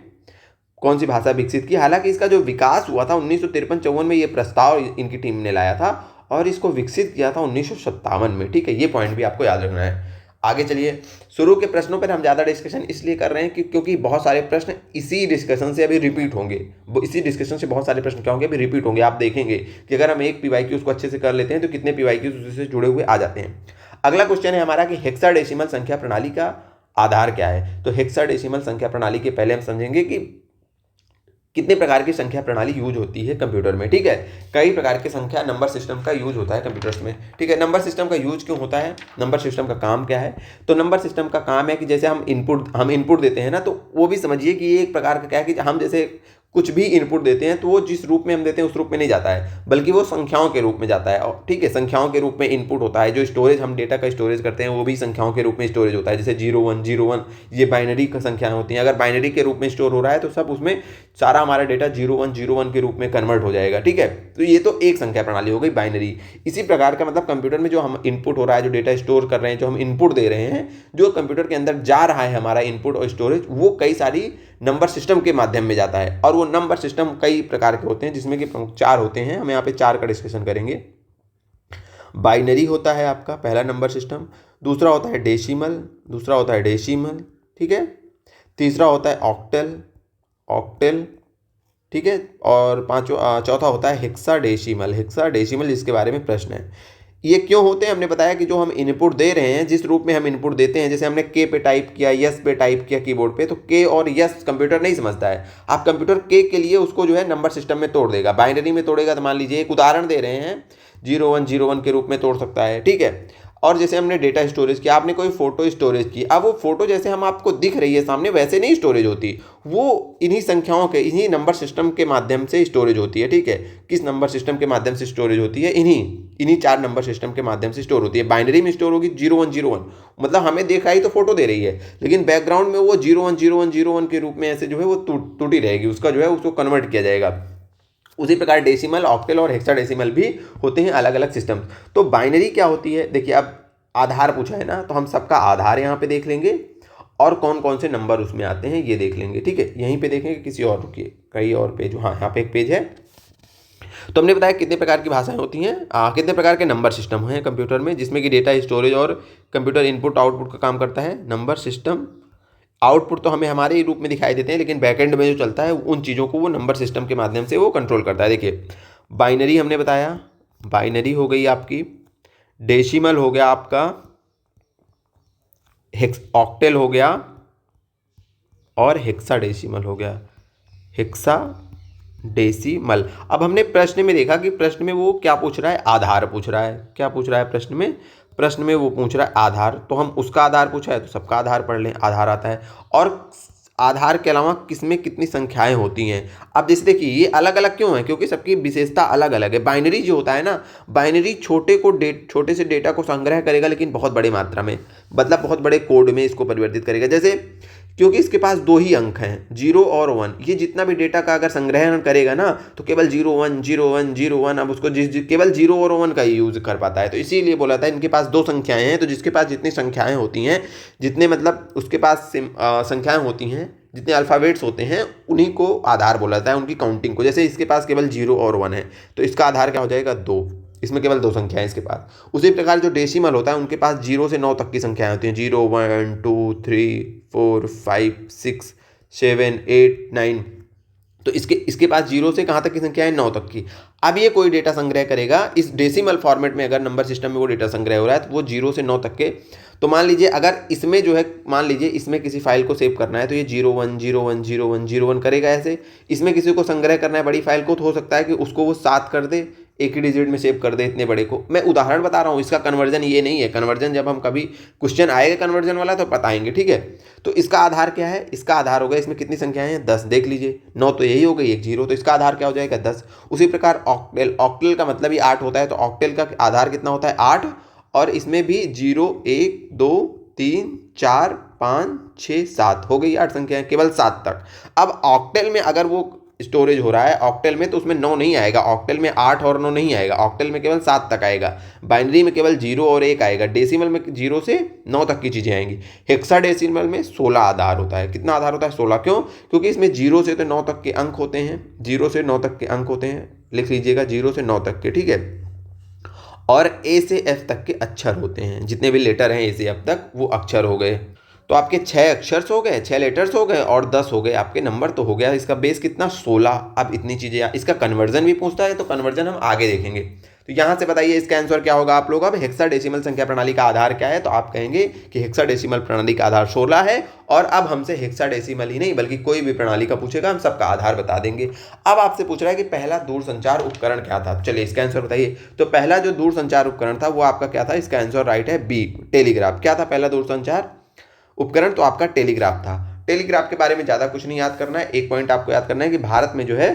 कौन सी भाषा विकसित की। हालांकि इसका जो विकास हुआ था 1953-54 में, ये प्रस्ताव इनकी टीम ने लाया था और इसको विकसित किया था 1957 में। ठीक है, ये पॉइंट भी आपको याद रखना है। आगे चलिए, शुरू के प्रश्नों पर हम ज़्यादा डिस्कशन इसलिए कर रहे हैं क्योंकि बहुत सारे प्रश्न इसी डिस्कशन से अभी रिपीट होंगे। इसी डिस्कशन से बहुत सारे प्रश्न क्या होंगे? अभी रिपीट होंगे। आप देखेंगे कि अगर हम एक PYQ उसको अच्छे से कर लेते हैं तो कितने PYQ उससे जुड़े हुए आ जाते हैं। अगला क्वेश्चन है हमारा कि हेक्साडेसिमल संख्या प्रणाली का आधार क्या है। तो हेक्साडेसिमल संख्या प्रणाली के पहले हम समझेंगे कि कितने प्रकार की संख्या प्रणाली यूज होती है कंप्यूटर में। ठीक है, कई प्रकार की संख्या नंबर सिस्टम का यूज होता है कंप्यूटर्स में। ठीक है, नंबर सिस्टम का यूज क्यों होता है? नंबर सिस्टम का काम क्या है? तो नंबर सिस्टम का काम है कि जैसे हम इनपुट देते हैं ना, तो वो भी समझिए कि ये एक प्रकार का क्या है कि हम जैसे कुछ भी इनपुट देते हैं तो वो जिस रूप में हम देते हैं उस रूप में नहीं जाता है, बल्कि वो संख्याओं के रूप में जाता है। और ठीक है, संख्याओं के रूप में इनपुट होता है। जो स्टोरेज हम डेटा का स्टोरेज करते हैं वो भी संख्याओं के रूप में स्टोरेज होता है। जैसे 0 1 ये बाइनरी का संख्याएं होती हैं। अगर बाइनरी के रूप में स्टोर हो रहा है तो सब उसमें सारा हमारा डेटा 0 1 के रूप में कन्वर्ट हो जाएगा। ठीक है, तो ये तो एक संख्या प्रणाली हो गई, बाइनरी। इसी प्रकार का मतलब कंप्यूटर में जो हम इनपुट हो रहा है, जो डेटा स्टोर कर रहे हैं, जो हम इनपुट दे रहे हैं, जो कंप्यूटर के अंदर जा रहा है हमारा इनपुट और स्टोरेज, वो कई सारी नंबर सिस्टम के माध्यम में जाता है। और वो नंबर सिस्टम कई प्रकार के होते हैं, जिसमें कि 4 होते हैं। हम यहाँ पे 4 का डिस्कशन करेंगे। बाइनरी होता है आपका पहला नंबर सिस्टम, दूसरा होता है डेसिमल, ठीक है, तीसरा होता है ऑक्टल, ठीक है, और चौथा होता है हेक्साडेसिमल, जिसके बारे में प्रश्न है। ये क्यों होते हैं? हमने बताया कि जो हम इनपुट दे रहे हैं, जिस रूप में हम इनपुट देते हैं, जैसे हमने के पे टाइप किया, यस पे टाइप किया कीबोर्ड पे, तो के और यस कंप्यूटर नहीं समझता है। आप कंप्यूटर के लिए उसको जो है नंबर सिस्टम में तोड़ देगा, बाइनरी में तोड़ेगा। तो मान लीजिए एक उदाहरण दे रहे हैं, 0 1 के रूप में तोड़ सकता है। ठीक है, और जैसे हमने डेटा स्टोरेज किया, आपने कोई फोटो स्टोरेज की, अब वो फोटो जैसे हम आपको दिख रही है सामने वैसे नहीं स्टोरेज होती, वो इन्हीं संख्याओं के, इन्हीं नंबर सिस्टम के माध्यम से स्टोरेज होती है। ठीक है, किस नंबर सिस्टम के माध्यम से स्टोरेज होती है? इन्हीं इन्हीं 4 नंबर सिस्टम के माध्यम से स्टोर होती है। बाइनरी में स्टोर होगी 0101, मतलब हमें दिखाई तो फोटो दे रही है, लेकिन बैकग्राउंड में वो 010101 के रूप में ऐसे जो है वो टूटी रहेगी, उसका जो है उसको कन्वर्ट किया जाएगा। उसी प्रकार डेसिमल, ऑक्टेल और हेक्साडेसिमल भी होते हैं अलग अलग सिस्टम। तो बाइनरी क्या होती है, देखिए अब आधार पूछा है ना, तो हम सबका आधार यहाँ पे देख लेंगे और कौन कौन से नंबर उसमें आते हैं ये देख लेंगे, ठीक है। यहीं पे देखेंगे, किसी और रुकिए, कई और पेज, हाँ यहाँ पे एक पेज है। तो हमने बताया कितने प्रकार की भाषाएं होती हैं, कितने प्रकार के नंबर सिस्टम हैं कंप्यूटर में, जिसमें कि डेटा स्टोरेज और कंप्यूटर इनपुट आउटपुट का काम करता है। नंबर सिस्टम आउटपुट तो हमें हमारे ही रूप में दिखाई देते हैं, लेकिन बैकएंड में जो चलता है उन चीज़ों को वो नंबर सिस्टम के माध्यम से वो कंट्रोल करता है। देखिए बाइनरी हमने बताया, बाइनरी हो गई आपकी, डेसिमल हो गया आपका, ऑक्टेल हो गया और हेक्साडेसिमल हो गया, हेक्साडेसिमल। अब हमने प्रश्न में देखा कि प्रश्न में वो क्या पूछ रहा है, आधार पूछ रहा है। क्या पूछ रहा है प्रश्न में, प्रश्न में वो पूछ रहा है आधार, तो हम उसका आधार पूछा है तो सबका आधार पढ़ लें, आधार आता है। और आधार के अलावा किसमें कितनी संख्याएं होती हैं। अब जैसे देखिए ये अलग अलग क्यों है, क्योंकि सबकी विशेषता अलग अलग है। बाइनरी जो होता है ना, बाइनरी छोटे से डेटा को संग्रह करेगा, लेकिन बहुत बड़ी मात्रा में, मतलब बहुत बड़े कोड में इसको परिवर्तित करेगा। जैसे क्योंकि इसके पास 2 ही अंक हैं 0 और 1, ये जितना भी डेटा का अगर संग्रहण करेगा ना तो केवल 010101, अब उसको केवल 0 और 1 का ही यूज कर पाता है। तो इसीलिए बोला था इनके पास 2 संख्याएं हैं, तो जिसके पास जितनी संख्याएं होती हैं, जितने मतलब उसके पास संख्याएं होती हैं, जितने अल्फ़ाबेट्स होते हैं, उन्हीं को आधार बोला जाता है, उनकी काउंटिंग को। जैसे इसके पास केवल 0 और 1 है तो इसका आधार क्या हो जाएगा 2, इसमें केवल 2 संख्याएं इसके पास। उसी प्रकार जो डेसिमल होता है उनके पास 0 से 9 तक की संख्याएं होती हैं, 0 1 2 3 4 5 6 7 8 9। तो इसके पास 0 से कहाँ तक की संख्या है, 9 तक की। अब ये कोई डेटा संग्रह करेगा इस डेसिमल फॉर्मेट में, अगर नंबर सिस्टम में वो डेटा संग्रह हो रहा है तो वो 0 से 9 तक के। तो मान लीजिए अगर इसमें जो है, मान लीजिए इसमें किसी फाइल को सेव करना है तो ये 01010101 करेगा ऐसे। इसमें किसी को संग्रह करना है बड़ी फाइल को, तो हो सकता है कि उसको वो 7 कर दे, एक ही डिजिट में सेव कर दे इतने बड़े को। मैं उदाहरण बता रहा हूँ, इसका कन्वर्जन ये नहीं है। कन्वर्जन जब हम कभी क्वेश्चन आएगा कन्वर्जन वाला तो बताएंगे, ठीक है। तो इसका आधार क्या है, इसका आधार होगा, इसमें कितनी संख्याएं हैं 10, देख लीजिए 9 तो यही हो गई, एक 0, तो इसका आधार क्या हो जाएगा 10। उसी प्रकार ऑक्टेल, ऑक्टेल का मतलब ही 8 होता है, तो ऑक्टेल का आधार कितना होता है 8, और इसमें भी 0 1 2 3 4 5 6 7 हो गई 8 संख्याएं, केवल 7 तक। अब ऑक्टेल में अगर वो स्टोरेज हो रहा है ऑक्टेल में, तो उसमें 9 नहीं आएगा, ऑक्टेल में 8 और 9 नहीं आएगा, ऑक्टेल में केवल 7 तक आएगा। बाइनरी में केवल 0 और 1 आएगा, डेसिमल में 0 से 9 तक की चीज़ें आएंगी। हेक्साडेसिमल में 16 आधार होता है। कितना आधार होता है 16, क्यों, क्योंकि इसमें 0 से तो 9 तक के अंक होते हैं, 0 से 9 तक के अंक होते हैं, लिख लीजिएगा 0 से 9 तक के, ठीक है। और ए से एफ तक के अक्षर होते हैं, जितने भी लेटर हैं ए से एफ तक वो अक्षर हो गए। तो आपके 6 अक्षर्स हो गए, 6 लेटर्स हो गए और 10 हो गए आपके नंबर, तो हो गया इसका बेस कितना 16। अब इतनी चीज़ें, इसका कन्वर्जन भी पूछता है, तो कन्वर्जन हम आगे देखेंगे। तो यहाँ से बताइए इसका आंसर क्या होगा आप लोग। अब हेक्साडेसिमल संख्या प्रणाली का आधार क्या है, तो आप कहेंगे कि हेक्साडेसिमल प्रणाली का आधार 16 है। और अब हमसे हेक्साडेसिमल ही नहीं बल्कि कोई भी प्रणाली का पूछेगा हम सबका आधार बता देंगे। अब आपसे पूछ रहा है कि पहला दूरसंचार उपकरण क्या था, चलिए इसका आंसर बताइए। तो पहला जो दूरसंचार उपकरण था वो आपका क्या था, इसका आंसर राइट है बी, टेलीग्राफ। क्या था पहला दूरसंचार उपकरण, तो आपका टेलीग्राफ था। टेलीग्राफ के बारे में ज़्यादा कुछ नहीं याद करना है, एक पॉइंट आपको याद करना है कि भारत में जो है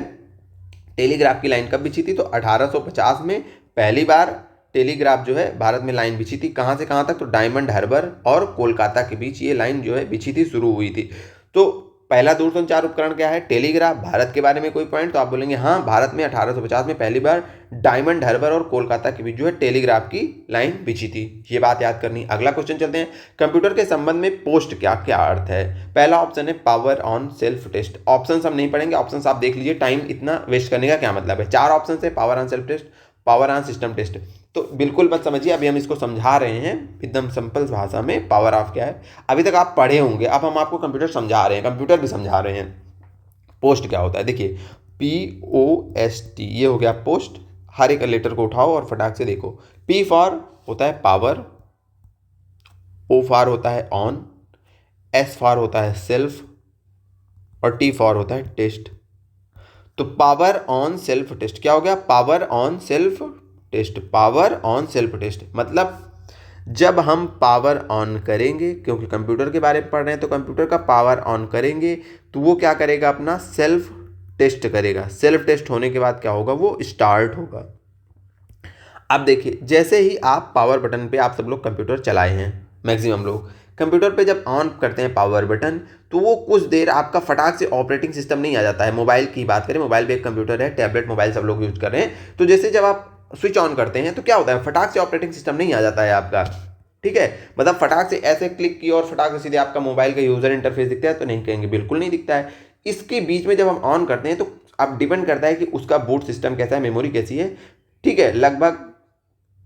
टेलीग्राफ की लाइन कब बिछी थी, तो 1850 में पहली बार टेलीग्राफ जो है भारत में लाइन बिछी थी। कहाँ से कहाँ तक, तो डायमंड हार्बर और कोलकाता के बीच ये लाइन जो है बिछी थी, शुरू हुई थी। तो पहला दूरसंचार उपकरण क्या है, टेलीग्राफ। भारत के बारे में कोई पॉइंट, तो आप बोलेंगे हाँ, भारत में 1850 में पहली बार डायमंड हार्बर और कोलकाता के बीच जो है टेलीग्राफ की लाइन बिछी थी, ये बात याद करनी। अगला क्वेश्चन चलते हैं, कंप्यूटर के संबंध में पोस्ट क्या क्या अर्थ है। पहला ऑप्शन है power on self test. Option हम नहीं पढ़ेंगे, ऑप्शन आप देख लीजिए, टाइम इतना वेस्ट करने का क्या मतलब है। 4 ऑप्शन है, power on self test, power on system test. तो बिल्कुल मत समझिए, अभी हम इसको समझा रहे हैं एकदम सिंपल भाषा में, पावर ऑफ क्या है। अभी तक आप पढ़े होंगे, अब हम आपको कंप्यूटर समझा रहे हैं, कंप्यूटर भी समझा रहे हैं। पोस्ट क्या होता है, देखिए POST, ये हो गया पोस्ट। हर एक लेटर को उठाओ और फटाक से देखो। P फॉर होता है पावर, O फॉर होता है ऑन, S फॉर होता है सेल्फ और T फॉर होता है टेस्ट। तो पावर ऑन सेल्फ टेस्ट क्या हो गया, power on self test. Power on self test मतलब जब हम पावर ऑन करेंगे, क्योंकि कंप्यूटर के बारे में पढ़ रहे हैं, तो कंप्यूटर का पावर ऑन करेंगे तो वो क्या करेगा, अपना सेल्फ टेस्ट करेगा। सेल्फ टेस्ट होने के बाद क्या होगा, वो स्टार्ट होगा। अब देखिए, जैसे ही आप पावर बटन पे आप सब लोग कंप्यूटर चलाए हैं, मैक्सिमम लोग कंप्यूटर पे जब ऑन करते हैं पावर बटन, तो वो कुछ देर आपका फटाक से ऑपरेटिंग सिस्टम नहीं आ जाता है। मोबाइल की बात करें, मोबाइल भी एक कंप्यूटर है, टैबलेट मोबाइल सब लोग यूज कर रहे हैं, तो जैसे जब आप स्विच ऑन करते हैं तो क्या होता है, फटाक से ऑपरेटिंग सिस्टम नहीं आ जाता है आपका। ठीक है, मतलब फटाक से ऐसे क्लिक किया और फटाक से सीधे आपका मोबाइल का यूजर इंटरफेस दिखता है, तो नहीं कहेंगे, बिल्कुल नहीं दिखता है। इसके बीच में जब हम ऑन करते हैं तो अब डिपेंड करता है कि उसका बूट सिस्टम कैसा है, मेमोरी कैसी है। ठीक है, लगभग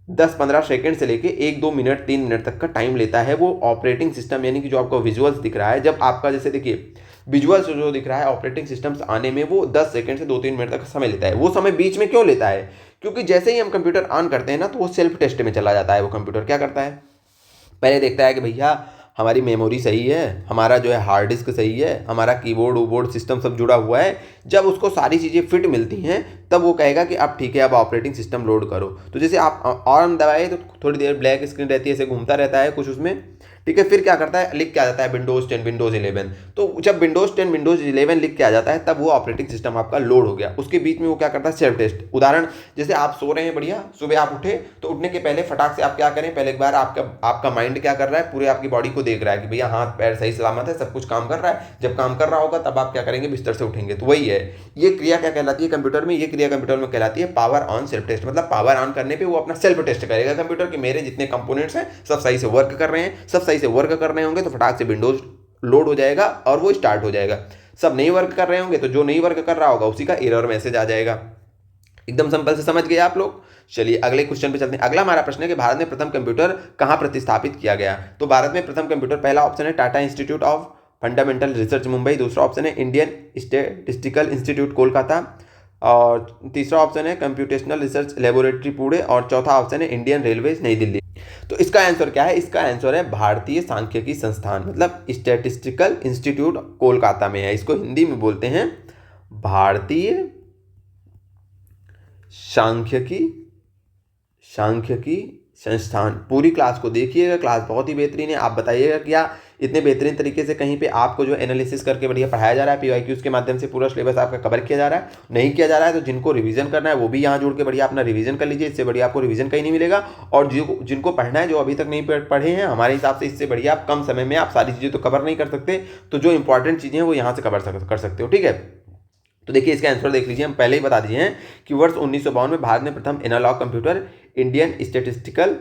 10-15 सेकंड से लेके 1-2 मिनट 3 मिनट तक का टाइम लेता है वो ऑपरेटिंग सिस्टम, यानी कि जो आपको विजुअल्स दिख रहा है, जब आपका जैसे देखिए विजुअल्स जो दिख रहा है ऑपरेटिंग सिस्टम्स आने में, वो 10 सेकंड से 2-3 मिनट तक समय लेता है। वो समय बीच में क्यों लेता है, क्योंकि जैसे ही हम कंप्यूटर ऑन करते हैं ना, तो वो सेल्फ टेस्ट में चला जाता है। वो कंप्यूटर क्या करता है, पहले देखता है कि भैया हमारी मेमोरी सही है, हमारा जो है हार्ड डिस्क सही है, हमारा कीबोर्ड वीबोर्ड सिस्टम सब जुड़ा हुआ है। जब उसको सारी चीज़ें फिट मिलती हैं, तब वो कहेगा कि अब ठीक है, अब ऑपरेटिंग सिस्टम लोड करो। तो जैसे आप ऑन दबाए तो थोड़ी देर ब्लैक स्क्रीन रहती है, ऐसे घूमता रहता है कुछ उसमें। ठीक है, फिर क्या करता है, लिख के आ जाता है विंडोज़ 10 विंडोज़ 11। तो जब विंडोज़ 10 विंडोज़ 11 लिख के आ जाता है, तब वो ऑपरेटिंग सिस्टम आपका लोड हो गया। उसके बीच में वो क्या करता है, सेल्फ टेस्ट। उदाहरण, जैसे आप सो रहे हैं बढ़िया, सुबह आप उठे, तो उठने के पहले फटाक से आप क्या करें, पहले एक बार आपका माइंड क्या कर रहा है, पूरे आपकी बॉडी को देख रहा है कि भैया हाथ पैर सही सलामत है, सब कुछ काम कर रहा है। जब काम कर रहा होगा तब आप क्या करेंगे, बिस्तर से उठेंगे। तो वही है, ये क्रिया क्या कहलाती है कंप्यूटर में, ये क्रिया कंप्यूटर में कहलाती है पावर ऑन सेल्फ टेस्ट। मतलब पावर ऑन करने पे वो अपना सेल्फ टेस्ट करेगा कंप्यूटर कि मेरे जितने कंपोनेंट्स हैं सब सही से वर्क कर रहे हैं, सब सही से वर्क कर रहे होंगे तो फटाक से विंडोज लोड हो जाएगा और वो स्टार्ट हो जाएगा। सब नहीं वर्क कर रहे होंगे तो जो नहीं वर्क कर रहा होगा उसी का एरर मैसेज आ जाएगा। एकदम सिंपल से समझ गए आप लोग। चलिए अगले क्वेश्चन पे चलते हैं। अगला हमारा प्रश्न है कि भारत में प्रथम कंप्यूटर कहाँ प्रतिस्थापित किया गया। तो भारत में प्रथम कंप्यूटर, पहला ऑप्शन है Tata institute of fundamental research Mumbai, दूसरा ऑप्शन है इंडियन स्टैटिस्टिकल इंस्टीट्यूट कोलकाता, और तीसरा ऑप्शन है कंप्यूटेशनल रिसर्च लेबोरेटरी पुणे, और चौथा ऑप्शन है इंडियन रेलवे नई दिल्ली। तो इसका आंसर क्या है, इसका आंसर है भारतीय सांख्यिकी संस्थान, मतलब स्टैटिस्टिकल इंस्टीट्यूट कोलकाता में है। इसको हिंदी में बोलते हैं भारतीय सांख्यिकी संस्थान। पूरी क्लास को देखिएगा, क्लास बहुत ही बेहतरीन है। आप बताइएगा क्या इतने बेहतरीन तरीके से कहीं पे आपको जो एनालिसिस करके बढ़िया पढ़ाया जा रहा है, पीवाईक्यूज के माध्यम से पूरा सिलेबस आपका कवर किया जा रहा है। नहीं किया जा रहा है तो जिनको रिवीजन करना है वो भी यहाँ जुड़ के बढ़िया अपना रिवीजन कर लीजिए। इससे बढ़िया आपको रिवीजन कहीं नहीं मिलेगा। और जिनको पढ़ना है, जो अभी तक नहीं पढ़े हैं, हमारे हिसाब से इससे बढ़िया आप कम समय में आप सारी चीज़ें तो कवर नहीं कर सकते, तो जो इंपॉर्टेंट चीज़ें हैं वो यहाँ से कवर कर सकते हो। ठीक है, तो देखिए इसका आंसर देख लीजिए। हम पहले ही बता दिए हैं कि वर्ष 1952 में भारत ने प्रथम analogue computer Indian Statistical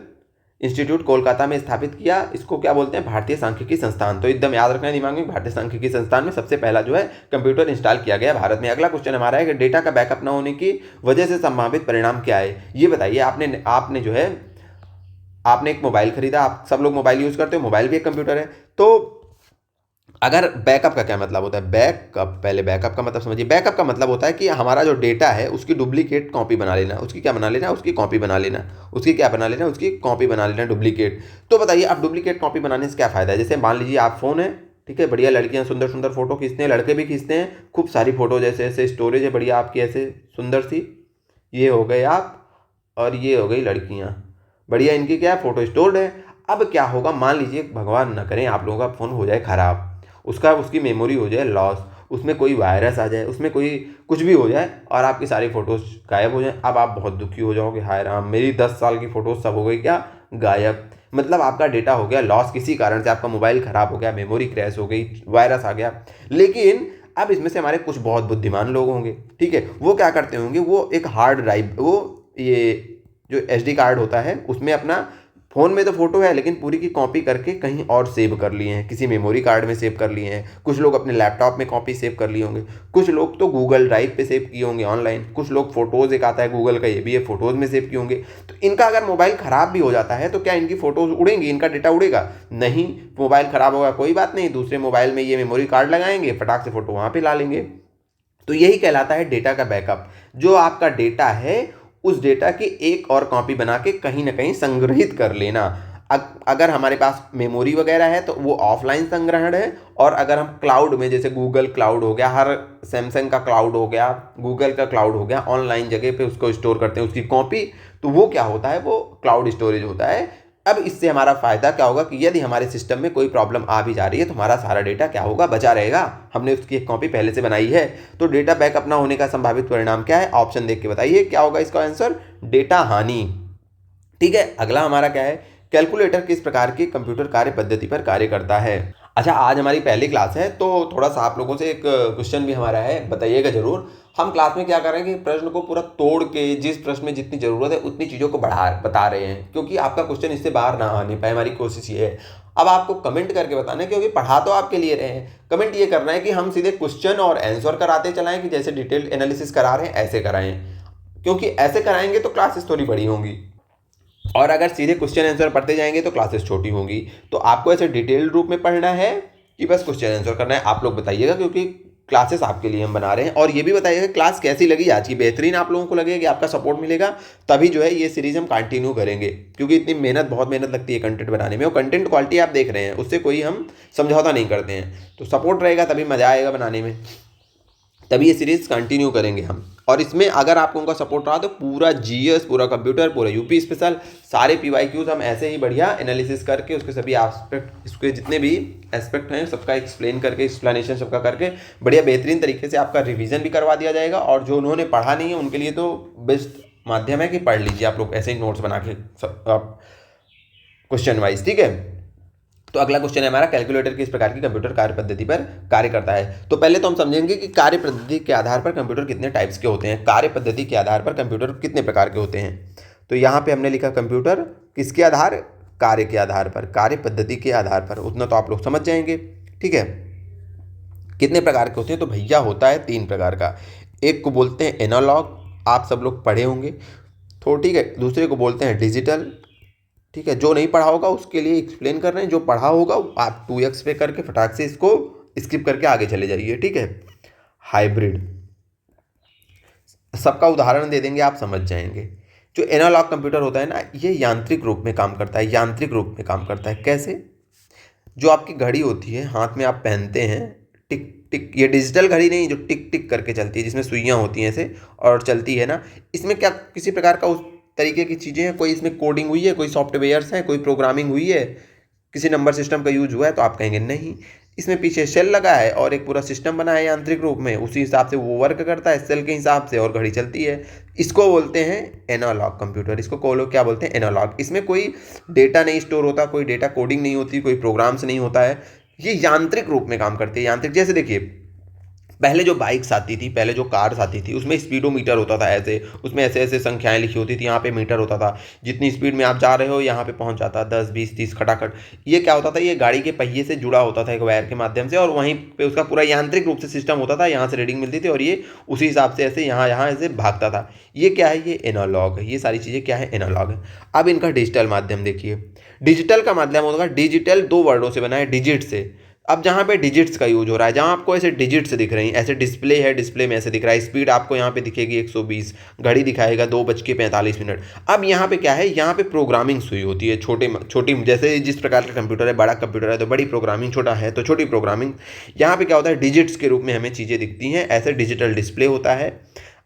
Institute Kolkata में स्थापित किया। इसको क्या बोलते हैं, भारतीय सांख्यिकी संस्थान। तो एकदम याद रखना है दिमाग में, भारतीय सांख्यिकी संस्थान में सबसे पहला जो है कंप्यूटर इंस्टॉल किया गया भारत में। अगला क्वेश्चन हमारा है कि डेटा का बैकअप न होने की वजह से संभावित परिणाम क्या है, ये बताइए। आपने जो है आपने एक मोबाइल खरीदा, आप सब लोग मोबाइल यूज करते हो, मोबाइल भी एक कंप्यूटर है। तो अगर बैकअप का क्या मतलब होता है, बैकअप, पहले बैकअप का मतलब समझिए। बैकअप का मतलब होता है कि हमारा जो डेटा है उसकी डुप्लीकेट कॉपी बना लेना। उसकी क्या बना लेना, उसकी कॉपी बना लेना। उसकी क्या बना लेना, उसकी कॉपी बना लेना, डुप्लीकेट। तो बताइए अब डुप्लीकेट कॉपी बनाने से क्या फ़ायदा है। जैसे मान लीजिए आप फ़ोन है, ठीक है, बढ़िया लड़कियां सुंदर सुंदर फोटो खींचते हैं, लड़के भी खींचते हैं, खूब सारी फोटो, जैसे ऐसे स्टोरेज है बढ़िया आपकी ऐसे सुंदर सी। ये हो गए आप और ये हो गई लड़कियां, बढ़िया इनकी क्या है फोटो स्टोर्ड है। अब क्या होगा, मान लीजिए भगवान न करें आप लोगों का फ़ोन हो जाए ख़राब, उसकी मेमोरी हो जाए लॉस, उसमें कोई वायरस आ जाए, उसमें कोई कुछ भी हो जाए और आपकी सारी फ़ोटोज़ गायब हो जाए। अब आप बहुत दुखी हो जाओगे, हाय राम मेरी 10 साल की फ़ोटोज़ सब हो गई क्या, गायब। मतलब आपका डेटा हो गया लॉस, किसी कारण से आपका मोबाइल ख़राब हो गया, मेमोरी क्रैश हो गई, वायरस आ गया। लेकिन अब इसमें से हमारे कुछ बहुत बुद्धिमान लोग होंगे, ठीक है, वो क्या करते होंगे, वो एक हार्ड ड्राइव, वो ये जो SD कार्ड होता है उसमें अपना, फ़ोन में तो फोटो है लेकिन पूरी की कॉपी करके कहीं और सेव कर लिए हैं, किसी मेमोरी कार्ड में सेव कर लिए हैं। कुछ लोग अपने लैपटॉप में कॉपी सेव कर लिए होंगे, कुछ लोग तो गूगल ड्राइव पे सेव किए होंगे ऑनलाइन, कुछ लोग फोटोज़, एक आता है गूगल का, ये भी है, फोटोज़ में सेव किए होंगे। तो इनका अगर मोबाइल ख़राब भी हो जाता है तो क्या इनकी फ़ोटोज़ उड़ेंगी, इनका डेटा उड़ेगा नहीं। मोबाइल ख़राब होगा कोई बात नहीं, दूसरे मोबाइल में ये मेमोरी कार्ड लगाएंगे, फटाक से फ़ोटो वहाँ पर ला लेंगे। तो यही कहलाता है डेटा का बैकअप। जो आपका डेटा है उस डेटा की एक और कॉपी बना के कहीं ना कहीं संग्रहित कर लेना। अगर हमारे पास मेमोरी वगैरह है तो वो ऑफलाइन संग्रहण है, और अगर हम क्लाउड में, जैसे गूगल क्लाउड हो गया, हर सैमसंग का क्लाउड हो गया, गूगल का क्लाउड हो गया, ऑनलाइन जगह पे उसको स्टोर करते हैं उसकी कॉपी, तो वो क्या होता है, वो क्लाउड स्टोरेज होता है। अब इससे हमारा फ़ायदा क्या होगा कि यदि हमारे सिस्टम में कोई प्रॉब्लम आ भी जा रही है तो हमारा सारा डेटा क्या होगा, बचा रहेगा, हमने उसकी एक कॉपी पहले से बनाई है। तो डेटा बैकअप ना होने का संभावित परिणाम क्या है, ऑप्शन देख के बताइए क्या होगा इसका आंसर, डेटा हानि। ठीक है। अगला हमारा क्या है, कैलकुलेटर किस प्रकार की कंप्यूटर कार्य पद्धति पर कार्य करता है। अच्छा, आज हमारी पहली क्लास है तो थोड़ा सा आप लोगों से एक क्वेश्चन भी हमारा है, बताइएगा जरूर। हम क्लास में क्या करेंगे, प्रश्न को पूरा तोड़ के जिस प्रश्न में जितनी जरूरत है उतनी चीज़ों को बता रहे हैं, क्योंकि आपका क्वेश्चन इससे बाहर ना आने पाए, हमारी कोशिश ये है। अब आपको कमेंट करके बताना है, क्योंकि पढ़ा तो आपके लिए रहे हैं, कमेंट ये करना है कि हम सीधे क्वेश्चन और आंसर कराते चलाएं कि जैसे डिटेल एनालिसिस करा रहे हैं ऐसे कराएं, क्योंकि ऐसे कराएंगे तो क्लासेस थोड़ी बड़ी होंगी, और अगर सीधे क्वेश्चन आंसर पढ़ते जाएंगे तो क्लासेस छोटी होंगी। तो आपको ऐसे डिटेल रूप में पढ़ना है कि बस क्वेश्चन आंसर करना है, आप लोग बताइएगा, क्योंकि क्लासेस आपके लिए हम बना रहे हैं। और ये भी बताइएगा क्लास कैसी लगी आज की, बेहतरीन आप लोगों को लगेगा कि आपका सपोर्ट मिलेगा, तभी जो है ये सीरीज हम कंटिन्यू करेंगे, क्योंकि इतनी मेहनत, बहुत मेहनत लगती है कंटेंट बनाने में, और कंटेंट क्वालिटी आप देख रहे हैं, उससे कोई हम समझौता नहीं करते हैं। तो सपोर्ट रहेगा तभी मज़ा आएगा बनाने में, तभी ये सीरीज कंटिन्यू करेंगे हम। और इसमें अगर आपको उनका सपोर्ट रहा तो पूरा जीएस, पूरा कंप्यूटर, पूरा यूपी स्पेशल, सारे पीवाईक्यूज हम ऐसे ही बढ़िया एनालिसिस करके उसके सभी एस्पेक्ट, इसके जितने भी एस्पेक्ट हैं सबका एक्सप्लेन करके, एक्सप्लेनेशन सबका करके बढ़िया बेहतरीन तरीके से आपका रिवीजन भी करवा दिया जाएगा। और जो उन्होंने पढ़ा नहीं है उनके लिए तो बेस्ट माध्यम है कि पढ़ लीजिए आप लोग ऐसे ही नोट्स बना के क्वेश्चन वाइज, ठीक है। तो अगला क्वेश्चन है हमारा, कैलकुलेटर किस प्रकार की कंप्यूटर कार्य पद्धति पर कार्य करता है। तो पहले तो हम समझेंगे कि कार्य पद्धति के आधार पर कंप्यूटर कितने टाइप्स के होते हैं, कार्य पद्धति के आधार पर कंप्यूटर कितने प्रकार के होते हैं। तो यहाँ पे हमने लिखा कंप्यूटर किसके आधार, कार्य के आधार पर, कार्य पद्धति के आधार पर, उतना तो आप लोग समझ जाएंगे, ठीक है। कितने प्रकार के होते हैं, तो भैया होता है 3 प्रकार का। एक को बोलते हैं एनालॉग, आप सब लोग पढ़े होंगे तो, ठीक है। दूसरे को बोलते हैं डिजिटल, ठीक है। जो नहीं पढ़ा होगा उसके लिए एक्सप्लेन कर रहे हैं, जो पढ़ा होगा आप 2x पे करके फटाक से इसको स्किप करके आगे चले जाइए, ठीक है। हाइब्रिड, सबका उदाहरण दे देंगे, आप समझ जाएंगे। जो एनालॉग कंप्यूटर होता है ना, ये यांत्रिक रूप में काम करता है, यांत्रिक रूप में काम करता है। कैसे, जो आपकी घड़ी होती है हाथ में आप पहनते हैं, टिक टिक, ये डिजिटल घड़ी नहीं जो टिक टिक करके चलती है, जिसमें सुइयाँ होती हैं ऐसे और चलती है ना, इसमें क्या किसी प्रकार का उस तरीके की चीज़ें हैं, कोई इसमें कोडिंग हुई है, कोई सॉफ्टवेयर्स हैं, कोई प्रोग्रामिंग हुई है, किसी नंबर सिस्टम का यूज हुआ है, तो आप कहेंगे नहीं, इसमें पीछे सेल लगा है और एक पूरा सिस्टम बना है यांत्रिक रूप में, उसी हिसाब से वो वर्क करता है सेल के हिसाब से और घड़ी चलती है। इसको बोलते हैं एनालॉग कंप्यूटर, इसको क्या बोलते हैं, एनालॉग। इसमें कोई डेटा नहीं स्टोर होता, कोई डेटा कोडिंग नहीं होती, कोई प्रोग्राम्स नहीं होता है, ये यांत्रिक रूप में काम करती है। यांत्रिक, जैसे देखिए पहले जो बाइक्स आती थी, पहले जो कार्स आती थी, उसमें स्पीडोमीटर होता था ऐसे, उसमें ऐसे ऐसे संख्याएं लिखी होती थी, यहाँ पे मीटर होता था, जितनी स्पीड में आप जा रहे हो यहाँ पे पहुँच जाता 10 20 30 खटाखट। ये क्या होता था, ये गाड़ी के पहिए से जुड़ा होता था एक वायर के माध्यम से, और वहीं पे उसका पूरा यांत्रिक रूप से सिस्टम होता था, यहाँ से रीडिंग मिलती थी और ये उसी हिसाब से ऐसे यहाँ यहाँ ऐसे भागता था। ये क्या है, ये एनालॉग है, ये सारी चीज़ें क्या है, एनालॉग है। अब इनका डिजिटल माध्यम देखिए, डिजिटल का माध्यम होगा, डिजिटल 2 वर्डों से बना है, डिजिट से। अब जहाँ पे डिजिट्स का यूज हो रहा है, जहाँ आपको ऐसे डिजिट्स दिख रही हैं, ऐसे डिस्प्ले है, डिस्प्ले में ऐसे दिख रहा है, स्पीड आपको यहाँ पे दिखेगी 120, घड़ी दिखाएगा 2:45। अब यहाँ पे क्या है, यहाँ पे प्रोग्रामिंग हुई होती है, छोटी, जैसे जिस प्रकार का कंप्यूटर है, बड़ा कंप्यूटर है तो बड़ी प्रोग्रामिंग, छोटा है तो छोटी प्रोग्रामिंग। यहाँ पे क्या होता है, डिजिट्स के रूप में हमें चीज़ें दिखती हैं, ऐसे डिजिटल डिस्प्ले होता है।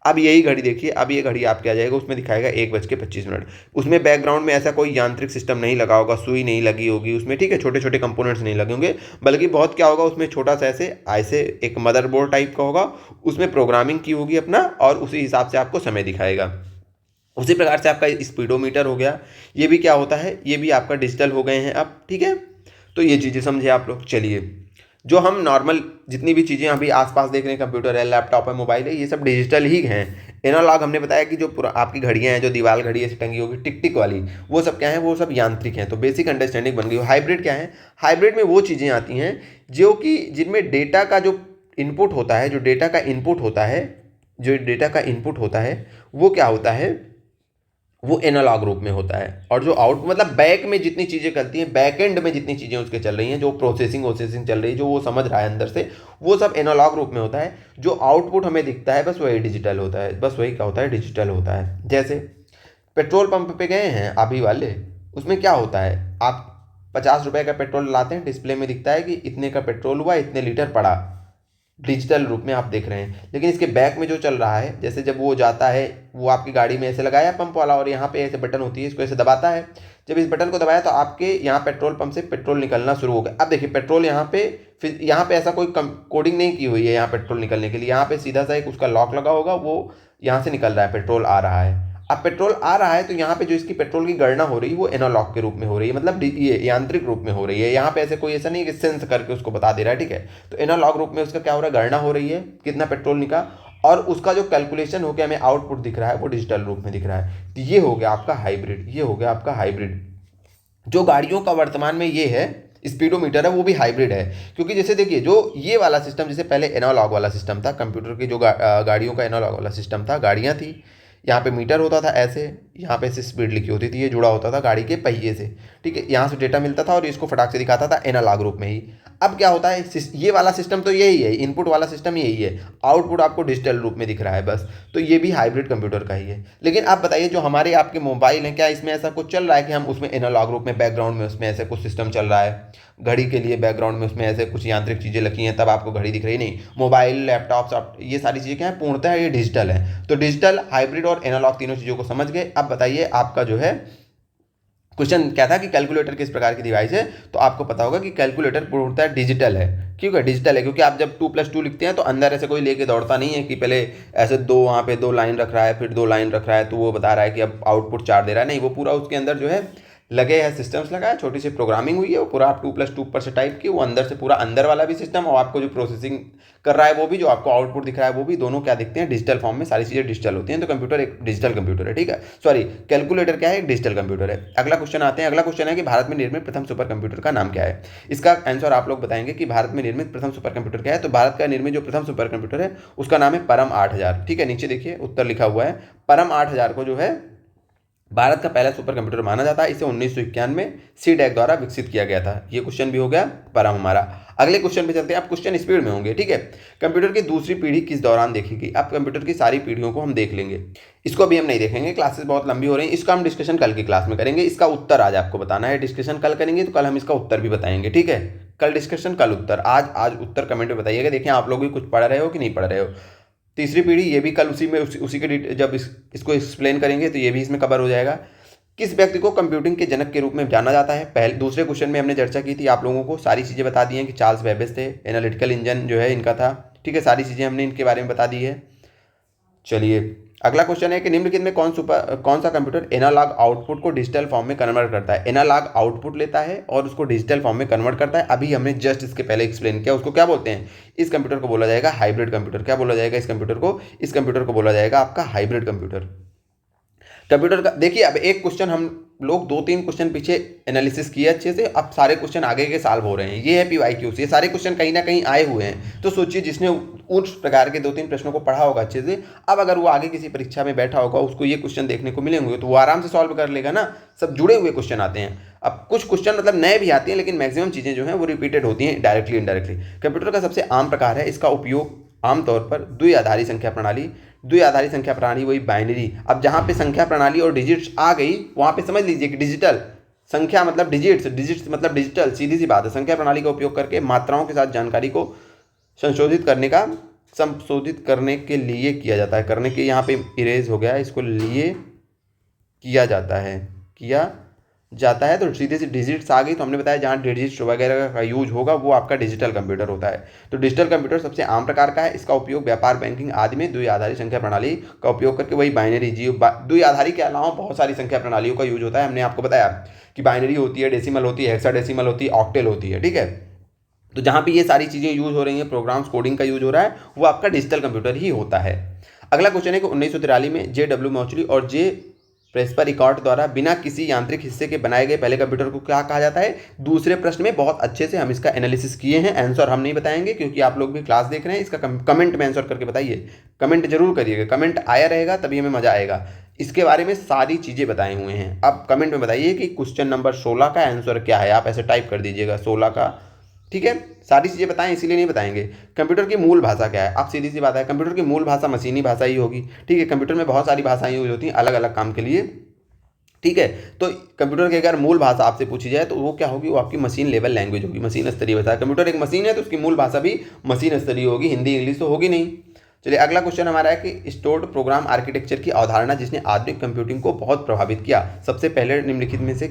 अब यही घड़ी देखिए, अब ये घड़ी आपके आ जाएगा, उसमें दिखाएगा 1:25। उसमें बैकग्राउंड में ऐसा कोई यांत्रिक सिस्टम नहीं लगा होगा, सुई नहीं लगी होगी उसमें, ठीक है, छोटे छोटे कंपोनेंट्स नहीं लगे होंगे, बल्कि बहुत क्या होगा उसमें, छोटा सा ऐसे ऐसे एक मदरबोर्ड टाइप का होगा, उसमें प्रोग्रामिंग की होगी अपना, और उसी हिसाब से आपको समय दिखाएगा। उसी प्रकार से आपका स्पीडोमीटर हो गया, ये भी क्या होता है, ये भी आपका डिजिटल हो गए हैं अब, ठीक है। तो ये चीज़ें समझे आप लोग। चलिए, जो हम नॉर्मल जितनी भी चीज़ें अभी आसपास देख रहे हैं, कंप्यूटर है, लैपटॉप है, मोबाइल है, ये सब डिजिटल ही हैं। एनालॉग हमने बताया कि जो पूरा आपकी घड़ियाँ हैं, जो दीवार घड़ी ऐसी टंगी होगी टिक टिक वाली, वो सब क्या है, वो सब यांत्रिक हैं। तो बेसिक अंडरस्टैंडिंग बन गई। हाइब्रिड क्या है, हाइब्रिड में वो चीज़ें आती हैं जो कि जिनमें डेटा का जो इनपुट होता है, जो डेटा का इनपुट होता है, जो डेटा का इनपुट होता है, वो क्या होता है, वो एनालॉग रूप में होता है। और जो आउट मतलब बैक में जितनी चीज़ें चलती हैं, बैक एंड में जितनी चीज़ें उसके चल रही हैं, जो प्रोसेसिंग चल रही है, जो वो समझ रहा है अंदर से, वो सब एनालॉग रूप में होता है। जो आउटपुट हमें दिखता है बस वही डिजिटल होता है, बस वही क्या होता है, डिजिटल होता है। जैसे पेट्रोल पंप पे गए हैं अभी वाले, उसमें क्या होता है, आप 50 रुपये का पेट्रोल लाते हैं, डिस्प्ले में दिखता है कि इतने का पेट्रोल हुआ, इतने लीटर पड़ा, डिजिटल रूप में आप देख रहे हैं। लेकिन इसके बैक में जो चल रहा है, जैसे जब वो जाता है, वो आपकी गाड़ी में ऐसे लगाया पंप वाला, और यहाँ पे ऐसे बटन होती है, इसको ऐसे दबाता है, जब इस बटन को दबाया तो आपके यहाँ पेट्रोल पंप से पेट्रोल निकलना शुरू हो गया। अब देखिए पेट्रोल यहाँ पे, फिर यहाँ पे ऐसा कोई कोडिंग नहीं की हुई है यहाँ पेट्रोल निकलने के लिए, यहाँ पे सीधा सा एक उसका लॉक लगा होगा, वो यहाँ से निकल रहा है, पेट्रोल आ रहा है। अब पेट्रोल आ रहा है तो यहाँ पे जो इसकी पेट्रोल की गणना हो रही है वो एनालॉग के रूप में हो रही है, मतलब ये यांत्रिक रूप में हो रही है। यहाँ पे ऐसे कोई ऐसा नहीं कि सेंस करके उसको बता दे रहा है, ठीक है। तो एनालॉग रूप में उसका क्या हो रहा है, गणना हो रही है कितना पेट्रोल निकला, और उसका जो कैलकुलेशन हो गया हमें आउटपुट दिख रहा है वो डिजिटल रूप में दिख रहा है। तो ये हो गया आपका हाइब्रिड, ये हो गया आपका हाइब्रिड। जो गाड़ियों का वर्तमान में ये है स्पीडोमीटर है वो भी हाइब्रिड है, क्योंकि जैसे देखिए जो ये वाला सिस्टम, जैसे पहले एनालॉग वाला सिस्टम था कंप्यूटर की, जो गाड़ियों का एनालॉग वाला सिस्टम था, गाड़ियाँ थी, यहाँ पे मीटर होता था ऐसे, यहाँ पे से स्पीड लिखी होती थी, ये जुड़ा होता था गाड़ी के पहिए से, ठीक है, यहाँ से डेटा मिलता था और इसको फटाक से दिखाता था एनालॉग रूप में ही। अब क्या होता है, ये वाला सिस्टम तो यही है, इनपुट वाला सिस्टम यही है, आउटपुट आपको डिजिटल रूप में दिख रहा है बस। तो ये भी हाइब्रिड कंप्यूटर का ही है। लेकिन आप बताइए जो हमारे आपके मोबाइल हैं, क्या इसमें ऐसा कुछ चल रहा है कि हम उसमें एनालॉग रूप में बैकग्राउंड में उसमें ऐसे कुछ सिस्टम चल रहा है, घड़ी के लिए बैकग्राउंड में उसमें ऐसे कुछ यांत्रिक चीज़ें लगी हैं तब आपको घड़ी दिख रही, नहीं। मोबाइल, लैपटॉप, ये सारी चीज़ें क्या है, पूर्णतः ये डिजिटल है। तो डिजिटल, हाइब्रिड और एनालॉग तीनों चीज़ों को समझ गए। अब बताइए आपका जो है क्वेश्चन क्या था कि कैलकुलेटर किस प्रकार की डिवाइस है, तो आपको पता होगा कि कैलकुलेटर पूर्णतः डिजिटल है। क्यों है डिजिटल है, क्योंकि आप जब 2+2 लिखते हैं तो अंदर ऐसे कोई लेके दौड़ता नहीं है कि पहले ऐसे दो वहाँ पे 2 लाइन रख रहा है फिर 2 लाइन रख रहा है तो वो बता रहा है कि अब आउटपुट 4 दे रहा है, नहीं। वो पूरा उसके अंदर जो है लगे हैं सिस्टम्स लगा है, छोटी सी प्रोग्रामिंग हुई है, वो पूरा आप 2+2 ऊपर से टाइप की, वो अंदर से पूरा अंदर वाला भी सिस्टम और आपको जो प्रोसेसिंग कर रहा है वो भी, जो आपको आउटपुट दिख रहा है वो भी, दोनों क्या दिखते हैं, डिजिटल फॉर्म में सारी चीज़ें डिजिटल होती हैं। तो कंप्यूटर एक डिजिटल कंप्यूटर है, ठीक है, सॉरी कैलकुलेटर क्या है, एक डिजिटल कंप्यूटर है। अगला क्वेश्चन आते हैं, अगला क्वेश्चन है कि भारत में निर्मित प्रथम सुपर कंप्यूटर का नाम क्या है। इसका आंसर आप लोग बताएंगे कि भारत में निर्मित प्रथम सुपर कंप्यूटर क्या है। तो भारत का निर्मित जो प्रथम सुपर कंप्यूटर है उसका नाम है परम 8000, ठीक है। नीचे देखिए उत्तर लिखा हुआ है, परम 8000 को जो है भारत का पहला सुपर कंप्यूटर माना जाता है। इसे 1991 में सीडैक द्वारा विकसित किया गया था। ये क्वेश्चन भी हो गया परम हमारा। अगले क्वेश्चन पे चलते हैं, आप क्वेश्चन स्पीड में होंगे, ठीक है। कंप्यूटर की दूसरी पीढ़ी किस दौरान देखी गई। अब कंप्यूटर की सारी पीढ़ियों को हम देख लेंगे, इसको भी हम नहीं देखेंगे, क्लासेस बहुत लंबी हो रही हैं, इसका हम डिस्कशन कल की क्लास में करेंगे। इसका उत्तर आज आपको बताना है, डिस्कशन कल करेंगे तो कल हम इसका उत्तर भी बताएंगे, ठीक है। कल डिस्कशन कल उत्तर, आज उत्तर कमेंट में बताइएगा। देखिए आप लोग भी कुछ पढ़ रहे हो कि नहीं पढ़ रहे हो। तीसरी पीढ़ी ये भी कल उसी में उसी के जब इसको एक्सप्लेन करेंगे तो ये भी इसमें कवर हो जाएगा। किस व्यक्ति को कंप्यूटिंग के जनक के रूप में जाना जाता है। पहले दूसरे क्वेश्चन में हमने चर्चा की थी, आप लोगों को सारी चीज़ें बता दी हैं कि चार्ल्स बेबेज थे, एनालिटिकल इंजन जो है इनका था, ठीक है, सारी चीज़ें हमने इनके बारे में बता दी है। चलिए अगला क्वेश्चन है कि निम्नलिखित में कौन सा कंप्यूटर एनालॉग आउटपुट को डिजिटल फॉर्म में कन्वर्ट करता है। एनालॉग आउटपुट लेता है और उसको डिजिटल फॉर्म में कन्वर्ट करता है। अभी हमने जस्ट इसके पहले एक्सप्लेन किया, उसको क्या बोलते हैं, इस कंप्यूटर को बोला जाएगा हाइब्रिड कंप्यूटर। क्या बोला जाएगा इस कंप्यूटर को बोला जाएगा आपका हाइब्रिड कंप्यूटर। कंप्यूटर का देखिए, अब एक क्वेश्चन हम लोग 2-3 क्वेश्चन पीछे एनालिसिस किए अच्छे से, अब सारे क्वेश्चन आगे के साल हो रहे हैं। ये है PYQs, ये सारे क्वेश्चन कहीं ना कहीं आए हुए हैं। तो सोचिए जिसने उस प्रकार के 2-3 प्रश्नों को पढ़ा होगा अच्छे से, अब अगर वो आगे किसी परीक्षा में बैठा होगा उसको ये क्वेश्चन देखने को मिलेंगे तो वो आराम से सॉल्व कर लेगा ना। सब जुड़े हुए क्वेश्चन आते हैं। अब कुछ क्वेश्चन मतलब नए भी आते हैं लेकिन मैक्सिमम चीज़ें जो हैं वो रिपीटेड होती हैं डायरेक्टली इनडायरेक्टली। कंप्यूटर का सबसे आम प्रकार है, इसका उपयोग आमतौर पर द्विआधारी संख्या प्रणाली वही बाइनरी। अब जहाँ पे संख्या प्रणाली और डिजिट्स आ गई वहाँ पे समझ लीजिए कि डिजिटल संख्या मतलब डिजिट्स मतलब डिजिटल, सीधी सी बात है। संख्या प्रणाली का उपयोग करके मात्राओं के साथ जानकारी को संशोधित करने के लिए किया जाता है। करने के यहाँ पे इरेज हो गया है, इसको लिए किया जाता है तो सीधे से डिजिट्स आ गई। तो हमने बताया जहाँ डिजिट्स वगैरह का यूज होगा वो आपका डिजिटल कंप्यूटर होता है। तो डिजिटल कंप्यूटर सबसे आम प्रकार का है। इसका उपयोग व्यापार, बैंकिंग आदि में द्विआधारी संख्या प्रणाली का उपयोग करके वही बाइनरी द्विआधारी के अलावा बहुत सारी संख्या प्रणालियों का यूज होता है। हमने आपको बताया कि बाइनरी होती है, डेसिमल होती है, हेक्साडेसिमल होती है, ऑक्टेल होती है, ठीक है। तो जहाँ पे ये सारी चीज़ें यूज हो रही हैं, प्रोग्राम्स कोडिंग का यूज हो रहा है, वो आपका डिजिटल कंप्यूटर ही होता है। अगला क्वेश्चन है कि 1943 में JW मौचुली और J प्रेस्पर रिकॉर्ड द्वारा बिना किसी यांत्रिक हिस्से के बनाए गए पहले कंप्यूटर को क्या कहा जाता है। दूसरे प्रश्न में बहुत अच्छे से हम इसका एनालिसिस किए हैं, आंसर हम नहीं बताएंगे क्योंकि आप लोग भी क्लास देख रहे हैं। इसका कमेंट में आंसर करके बताइए, कमेंट जरूर करिएगा, कमेंट आया रहेगा तभी हमें मजा आएगा। इसके बारे में सारी चीज़ें बताए हुए हैं। अब कमेंट में बताइए कि क्वेश्चन नंबर 16 का आंसर क्या है। आप ऐसे टाइप कर दीजिएगा 16 का, ठीक है। सारी चीज़ें बताएं इसीलिए नहीं बताएंगे। कंप्यूटर की मूल भाषा क्या है। आप सीधी सी बात है, कंप्यूटर की मूल भाषा मशीनी भाषा ही होगी, ठीक है। कंप्यूटर में बहुत सारी भाषाएं यूज होती हैं अलग अलग काम के लिए, ठीक है। तो कंप्यूटर की अगर मूल भाषा आपसे पूछी जाए तो वो क्या होगी, वो आपकी मशीन लेवल लैंग्वेज होगी, मशीन स्तरीय भाषा। कंप्यूटर एक मशीन है तो उसकी मूल भाषा भी मशीन स्तरीय होगी, हिंदी इंग्लिश तो होगी नहीं। चलिए अगला क्वेश्चन हमारा है कि स्टोर्ड प्रोग्राम आर्किटेक्चर की अवधारणा जिसने आधुनिक कंप्यूटिंग को बहुत प्रभावित किया, सबसे पहले निम्नलिखित में से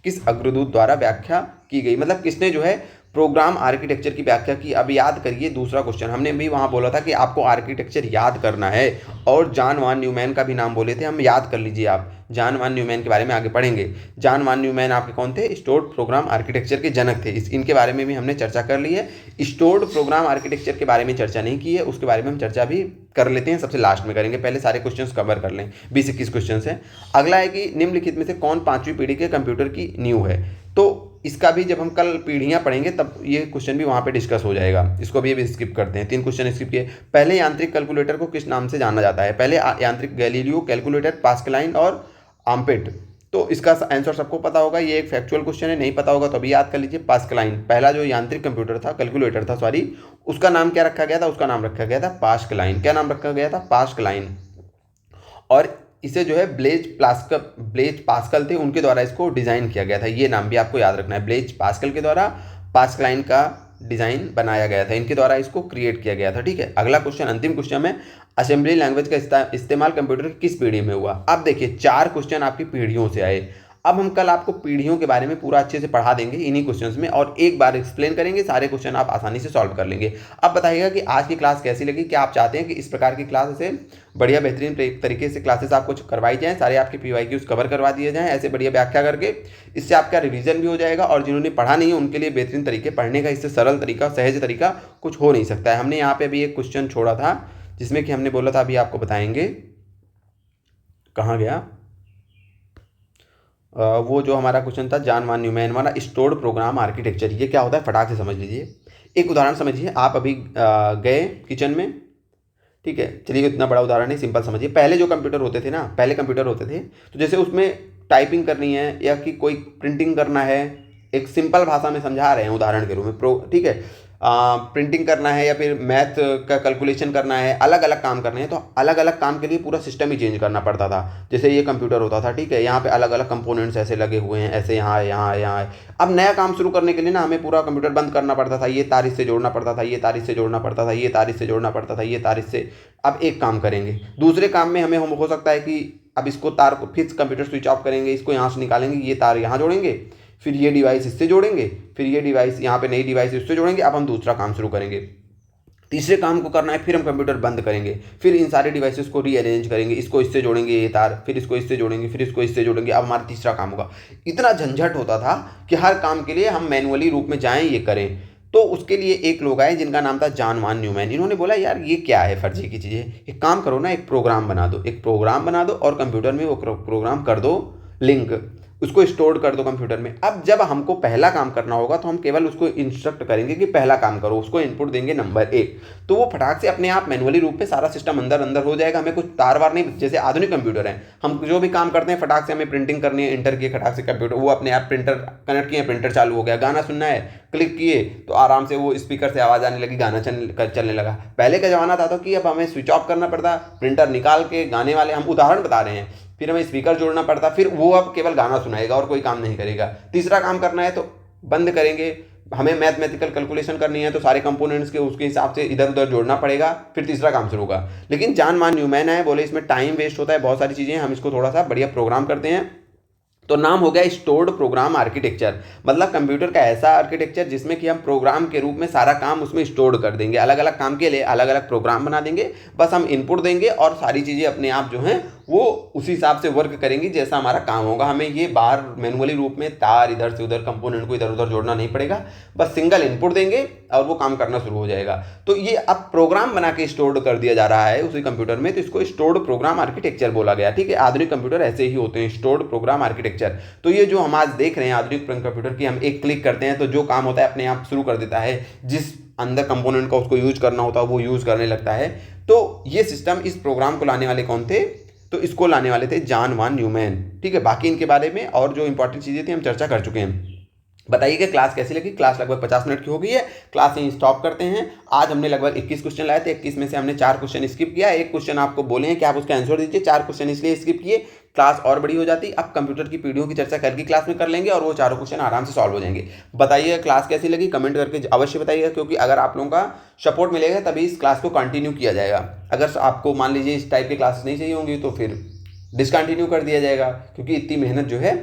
किस अग्रदूत द्वारा व्याख्या की गई। मतलब किसने जो है प्रोग्राम आर्किटेक्चर की व्याख्या की। अब याद करिए दूसरा क्वेश्चन, हमने भी वहाँ बोला था कि आपको आर्किटेक्चर याद करना है और जॉन वॉन न्यूमैन का भी नाम बोले थे हम, याद कर लीजिए आप। जॉन वॉन न्यूमैन के बारे में आगे पढ़ेंगे। जॉन वॉन न्यूमैन आपके कौन थे? स्टोर्ड प्रोग्राम आर्किटेक्चर के जनक थे। इनके बारे में भी हमने चर्चा कर ली है। स्टोर्ड प्रोग्राम आर्किटेक्चर के बारे में चर्चा नहीं की है, उसके बारे में हम चर्चा भी कर लेते हैं, सबसे लास्ट में करेंगे। पहले सारे क्वेश्चंस कवर कर लें, 20-21 क्वेश्चन है। अगला है कि निम्नलिखित में से कौन 5वीं पीढ़ी के कंप्यूटर की नींव है? तो इसका भी जब हम कल पीढ़ियां पढ़ेंगे तब ये क्वेश्चन भी वहाँ पे डिस्कस हो जाएगा। इसको भी अभी स्किप करते हैं, 3 क्वेश्चन स्किप किए। पहले यांत्रिक कैलकुलेटर को किस नाम से जाना जाता है? पहले यांत्रिक गैलीलियो कैलकुलेटर, पास्कलाइन और आम्पेट। तो इसका आंसर सबको पता होगा, ये एक फैक्चुअल क्वेश्चन है, नहीं पता होगा तो अभी याद कर लीजिए। पास्कलाइन पहला जो यांत्रिक कंप्यूटर था, कैलकुलेटर था सॉरी, उसका नाम क्या रखा गया था? उसका नाम रखा गया था पास्कलाइन। क्या नाम रखा गया था? पास्कलाइन। और इसे जो है ब्लेज पास्कल थे, उनके द्वारा इसको डिज़ाइन किया गया था। ये नाम भी आपको याद रखना है, ब्लेज पास्कल के द्वारा पास्कलाइन का डिज़ाइन बनाया गया था, इनके द्वारा इसको क्रिएट किया गया था। ठीक है, अगला क्वेश्चन, अंतिम क्वेश्चन में असेंबली लैंग्वेज का इस्तेमाल कंप्यूटर की किस पीढ़ी में हुआ? अब देखिए 4 क्वेश्चन आपकी पीढ़ियों से आए। अब हम कल आपको पीढ़ियों के बारे में पूरा अच्छे से पढ़ा देंगे इन्हीं क्वेश्चंस में, और एक बार एक्सप्लेन करेंगे, सारे क्वेश्चन आप आसानी से सॉल्व कर लेंगे। अब बताइएगा कि आज की क्लास कैसी लगी, क्या आप चाहते हैं कि इस प्रकार की क्लास से बढ़िया बेहतरीन तरीके से क्लासेस आपको करवाई जाएँ, सारे आपके PYQs कवर करवा दिए जाएँ ऐसे बढ़िया व्याख्या करके। इससे आपका रिवीजन भी हो जाएगा, और जिन्होंने पढ़ा नहीं है उनके लिए बेहतरीन तरीके पढ़ने का, इससे सरल तरीका, सहज तरीका कुछ हो नहीं सकता है। हमने यहाँ पर अभी एक क्वेश्चन छोड़ा था जिसमें कि हमने बोला था, अभी आपको बताएंगे, कहाँ गया वो जो हमारा क्वेश्चन था, जॉन वॉन न्यूमैन वाला स्टोर्ड प्रोग्राम आर्किटेक्चर। ये क्या होता है फटाक से समझ लीजिए। एक उदाहरण समझिए, आप अभी गए किचन में, ठीक है, चलिए इतना बड़ा उदाहरण नहीं, सिंपल समझिए। पहले जो कंप्यूटर होते थे ना, पहले कंप्यूटर होते थे तो जैसे उसमें टाइपिंग करनी है या कि कोई प्रिंटिंग करना है, एक सिंपल भाषा में समझा रहे हैं उदाहरण के रूप में, ठीक है, प्रिंटिंग करना है या फिर मैथ का कैलकुलेशन करना है, अलग अलग काम करने हैं, तो अलग अलग काम के लिए पूरा सिस्टम ही चेंज करना पड़ता था। जैसे ये कंप्यूटर होता था, ठीक है, यहाँ पे अलग अलग कंपोनेंट्स ऐसे लगे हुए हैं, ऐसे यहाँ है, यहाँ है, यहाँ है। अब नया काम शुरू करने के लिए ना हमें पूरा कंप्यूटर बंद करना पड़ता था, ये तार इससे जोड़ना पड़ता था, ये तार इससे जोड़ना पड़ता था, ये तार इससे जोड़ना पड़ता था, ये तार इससे। अब एक काम करेंगे, दूसरे काम में हमें हो सकता है कि अब इसको तार को फिर कंप्यूटर स्विच ऑफ करेंगे, इसको यहाँ से निकालेंगे, ये तार यहाँ जोड़ेंगे, फिर ये डिवाइस इससे जोड़ेंगे, फिर ये डिवाइस यहाँ पे नई डिवाइस इससे जोड़ेंगे। अब हम दूसरा काम शुरू करेंगे, तीसरे काम को करना है, फिर हम कंप्यूटर बंद करेंगे, फिर इन सारे डिवाइसेस को रीअरेंज करेंगे, इसको इससे जोड़ेंगे ये तार, फिर इसको इससे जोड़ेंगे, फिर इसको इससे जोड़ेंगे। अब हमारा तीसरा काम होगा। इतना झंझट होता था कि हर काम के लिए हम मैनुअली रूप में जाएँ, ये करें। तो उसके लिए एक लोग आए जिनका नाम था जॉन वॉन न्यूमैन। इन्होंने बोला यार ये क्या है फर्जी की चीज़ें, एक काम करो ना, एक प्रोग्राम बना दो, एक प्रोग्राम बना दो और कंप्यूटर में वो प्रोग्राम कर दो लिंक, उसको स्टोर कर दो कंप्यूटर में। अब जब हमको पहला काम करना होगा तो हम केवल उसको इंस्ट्रक्ट करेंगे कि पहला काम करो, उसको इनपुट देंगे नंबर 1, तो वो फटाक से अपने आप मैनुअली रूप में सारा सिस्टम अंदर अंदर हो जाएगा। हमें कुछ तार वार नहीं, जैसे आधुनिक कंप्यूटर है, हम जो भी काम करते हैं फटाक से, हमें प्रिंटिंग करनी है, इंटर किए फटाक से कंप्यूटर, वो अपने आप प्रिंटर कनेक्ट किए, प्रिंटर चालू हो गया, गाना सुनना है, क्लिक किए तो आराम से वो स्पीकर से आवाज़ आने लगी, गाना चलने लगा। पहले का जमाना था तो कि अब हमें स्विच ऑफ करना पड़ता, प्रिंटर निकाल के गाने वाले, हम उदाहरण बता रहे हैं, फिर हमें स्पीकर जोड़ना पड़ता, फिर वो अब केवल गाना सुनाएगा और कोई काम नहीं करेगा। तीसरा काम करना है तो बंद करेंगे, हमें मैथमेटिकल कैलकुलेशन करनी है तो सारे कंपोनेंट्स के उसके हिसाब से इधर उधर जोड़ना पड़ेगा, फिर तीसरा काम शुरू होगा। लेकिन जॉन वॉन न्यूमैन है, बोले इसमें टाइम वेस्ट होता है, बहुत सारी चीज़ें, हम इसको थोड़ा सा बढ़िया प्रोग्राम करते हैं। तो नाम हो गया स्टोर्ड प्रोग्राम आर्किटेक्चर, मतलब कंप्यूटर का ऐसा आर्किटेक्चर जिसमें कि हम प्रोग्राम के रूप में सारा काम उसमें स्टोर कर देंगे, अलग अलग काम के लिए अलग अलग प्रोग्राम बना देंगे, बस हम इनपुट देंगे और सारी चीज़ें अपने आप जो हैं वो उसी हिसाब से वर्क करेंगी जैसा हमारा काम होगा। हमें ये बाहर मैनुअली रूप में तार इधर से उधर कंपोनेंट को इधर उधर जोड़ना नहीं पड़ेगा, बस सिंगल इनपुट देंगे और वो काम करना शुरू हो जाएगा। तो ये अब प्रोग्राम बना के स्टोर्ड कर दिया जा रहा है उसी कंप्यूटर में, तो इसको स्टोर्ड प्रोग्राम आर्किटेक्चर बोला गया। ठीक है, आधुनिक कंप्यूटर ऐसे ही होते हैं, स्टोर्ड प्रोग्राम आर्किटेक्चर। तो ये जो हम आज देख रहे हैं आधुनिक कंप्यूटर की, हम एक क्लिक करते हैं तो जो काम होता है अपने आप शुरू कर देता है, जिस अंदर कंपोनेंट का उसको यूज करना होता है वो यूज करने लगता है। तो ये सिस्टम, इस प्रोग्राम को लाने वाले कौन थे? तो इसको लाने वाले थे जॉन वॉन न्यूमैन। ठीक है, बाकी इनके बारे में और जो इंपॉर्टेंट चीज़ें थी हम चर्चा कर चुके हैं। बताइए क्लास कैसी लगी? क्लास लगभग 50 मिनट की हो गई है, क्लास यहीं स्टॉप करते हैं। आज हमने लगभग 21 क्वेश्चन लाए थे, 21 में से हमने 4 क्वेश्चन स्किप किया, एक क्वेश्चन आपको बोले हैं कि आप उसका आंसर दीजिए, 4 क्वेश्चन इसलिए स्किप किए, क्लास और बड़ी हो जाती। अब कंप्यूटर की पीढ़ियों की चर्चा कल की क्लास में कर लेंगे और वो चारों क्वेश्चन आराम से सॉल्व हो जाएंगे। बताइए क्लास कैसी लगी, कमेंट करके अवश्य बताइएगा, क्योंकि अगर आप लोगों का सपोर्ट मिलेगा तभी इस क्लास को कंटिन्यू किया जाएगा। अगर आपको मान लीजिए इस टाइप की क्लासेस नहीं चाहिए होंगी तो फिर डिसकंटिन्यू कर दिया जाएगा, क्योंकि इतनी मेहनत जो है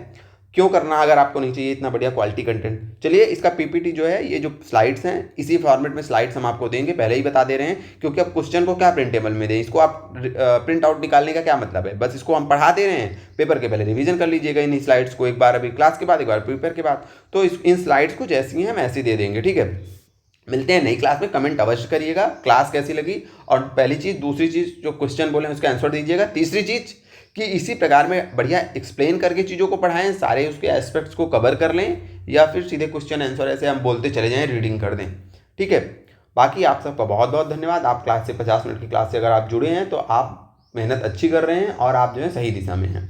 क्यों करना अगर आपको नहीं चाहिए इतना बढ़िया क्वालिटी कंटेंट। चलिए इसका पीपीटी जो है, ये जो स्लाइड्स हैं इसी फॉर्मेट में स्लाइड्स हम आपको देंगे, पहले ही बता दे रहे हैं, क्योंकि अब क्वेश्चन को क्या प्रिंटेबल में दें, इसको आप प्रिंट आउट निकालने का क्या मतलब है, बस इसको हम पढ़ा दे रहे हैं, पेपर के पहले रिवीजन कर लीजिएगा इन स्लाइड्स को, एक बार अभी क्लास के बाद, एक बार पेपर के बाद। तो इन स्लाइड्स को जैसी हैं हम ऐसे दे देंगे, ठीक है। मिलते हैं नई क्लास में, कमेंट अवश्य करिएगा क्लास कैसी लगी, और पहली चीज़, दूसरी चीज़ जो क्वेश्चन बोले उसका आंसर दीजिएगा, तीसरी चीज़ कि इसी प्रकार में बढ़िया एक्सप्लेन करके चीज़ों को पढ़ाएं, सारे उसके एस्पेक्ट्स को कवर कर लें, या फिर सीधे क्वेश्चन आंसर ऐसे हम बोलते चले जाएं, रीडिंग कर दें, ठीक है। बाकी आप सबका बहुत बहुत धन्यवाद। आप क्लास से 50 मिनट की क्लास से अगर आप जुड़े हैं तो आप मेहनत अच्छी कर रहे हैं और आप जो है सही दिशा में हैं।